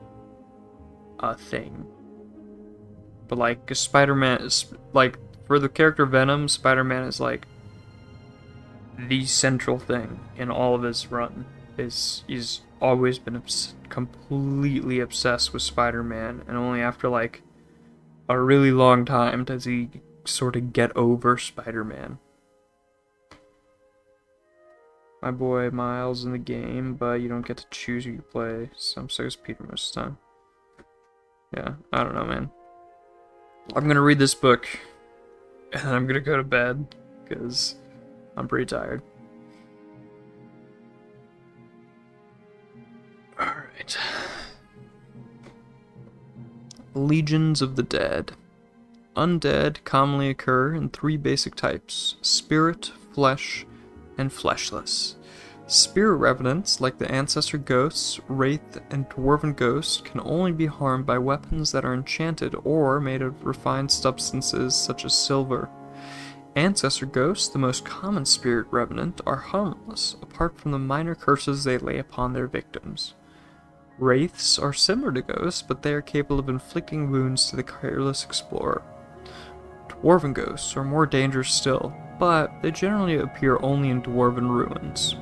a thing. But like, Spider-Man is, like, for the character Venom, Spider-Man is like the central thing in all of his run. He's always been completely obsessed with Spider-Man, and only after like a really long time does he sort of get over Spider-Man. My boy Miles in the game, but you don't get to choose who you play. So I'm so is Peter most of the time. Yeah, I don't know, man. I'm gonna read this book, and then I'm gonna go to bed, because I'm pretty tired. Alright. Legions of the Dead. Undead commonly occur in 3 basic types: spirit, flesh, and fleshless. Spirit revenants, like the ancestor ghosts, wraith, and dwarven ghosts, can only be harmed by weapons that are enchanted or made of refined substances such as silver. Ancestor ghosts, the most common spirit revenant, are harmless, apart from the minor curses they lay upon their victims. Wraiths are similar to ghosts, but they are capable of inflicting wounds to the careless explorer. Dwarven ghosts are more dangerous still, but they generally appear only in dwarven ruins.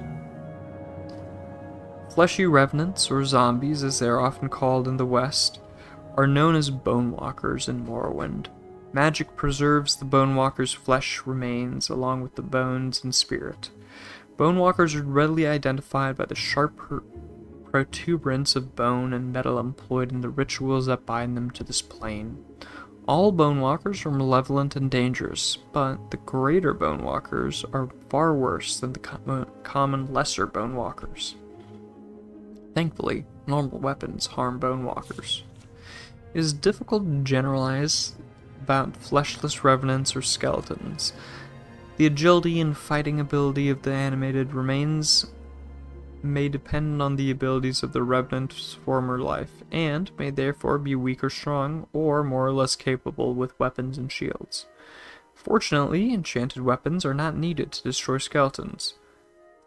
Fleshy revenants, or zombies as they are often called in the West, are known as bone walkers in Morrowind. Magic preserves the bone walker's flesh remains along with the bones and spirit. Bone walkers are readily identified by the sharp protuberance of bone and metal employed in the rituals that bind them to this plane. All bone walkers are malevolent and dangerous, but the greater bone walkers are far worse than the common lesser bone walkers. Thankfully, normal weapons harm bone walkers. It is difficult to generalize about fleshless revenants or skeletons. The agility and fighting ability of the animated remains may depend on the abilities of the revenant's former life, and may therefore be weak or strong, or more or less capable with weapons and shields. Fortunately, enchanted weapons are not needed to destroy skeletons.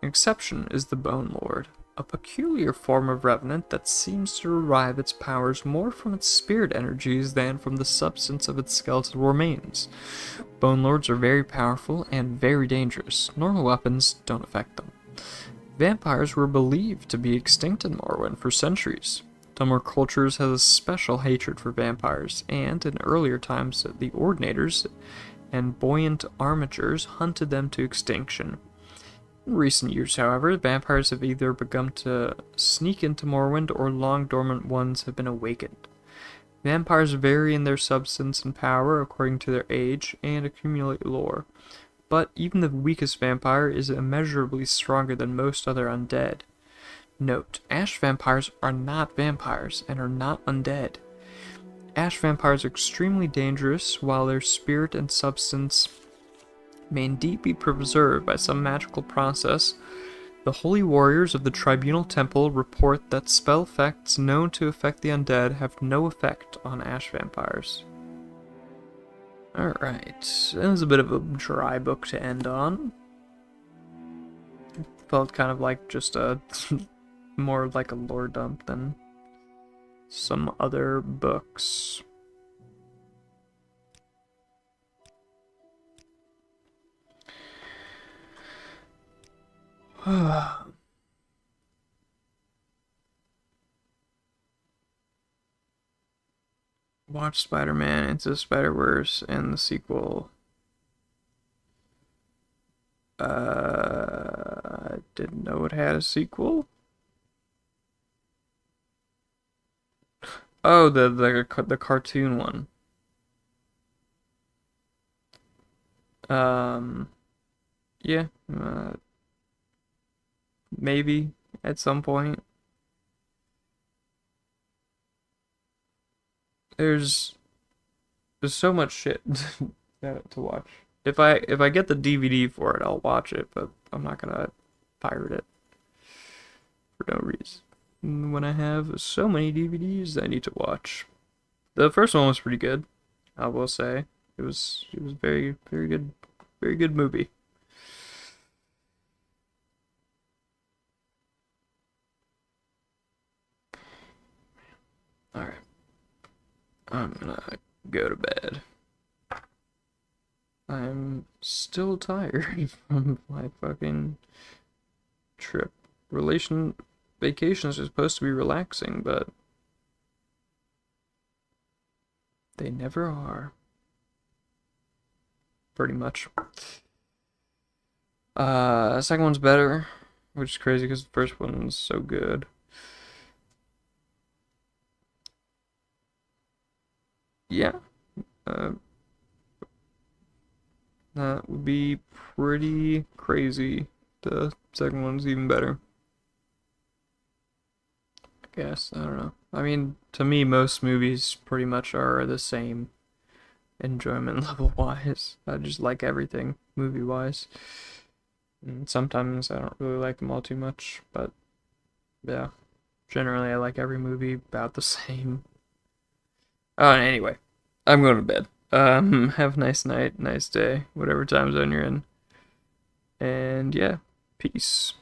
An exception is the Bone Lord, a peculiar form of revenant that seems to derive its powers more from its spirit energies than from the substance of its skeletal remains. Bone Lords are very powerful and very dangerous. Normal weapons don't affect them. Vampires were believed to be extinct in Morrowind for centuries. Dummer cultures had a special hatred for vampires, and in earlier times the Ordinators and buoyant armatures hunted them to extinction. In recent years, however, vampires have either begun to sneak into Morrowind or long dormant ones have been awakened. Vampires vary in their substance and power according to their age and accumulate lore, but even the weakest vampire is immeasurably stronger than most other undead. Note, ash vampires are not vampires and are not undead. Ash vampires are extremely dangerous, while their spirit and substance may indeed be preserved by some magical process. The holy warriors of the Tribunal Temple report that spell effects known to affect the undead have no effect on ash vampires. Alright, that was a bit of a dry book to end on. Felt kind of like just a more like a lore dump than some other books. watched Spider-Man Into the Spider-Verse and the sequel. I didn't know it had a sequel. Oh, the cartoon one. Um, yeah, maybe at some point. There's there's so much shit to watch. If I get the DVD for it, I'll watch it, but I'm not gonna pirate it for no reason. When I have so many DVDs I need to watch. The first one was pretty good, I will say. It was very good, very good movie. All right, I'm gonna go to bed. I'm still tired from my fucking trip. Relation Vacations are supposed to be relaxing, but they never are. Pretty much. The second one's better, which is crazy because the first one's so good. Yeah, uh, that would be pretty crazy. The second one's even better. I guess. I don't know. I mean, to me, most movies pretty much are the same enjoyment level wise. I just like everything movie wise. And sometimes I don't really like them all too much, but yeah, generally I like every movie about the same. Anyway, I'm going to bed. Have a nice night, nice day, whatever time zone you're in. And yeah, peace.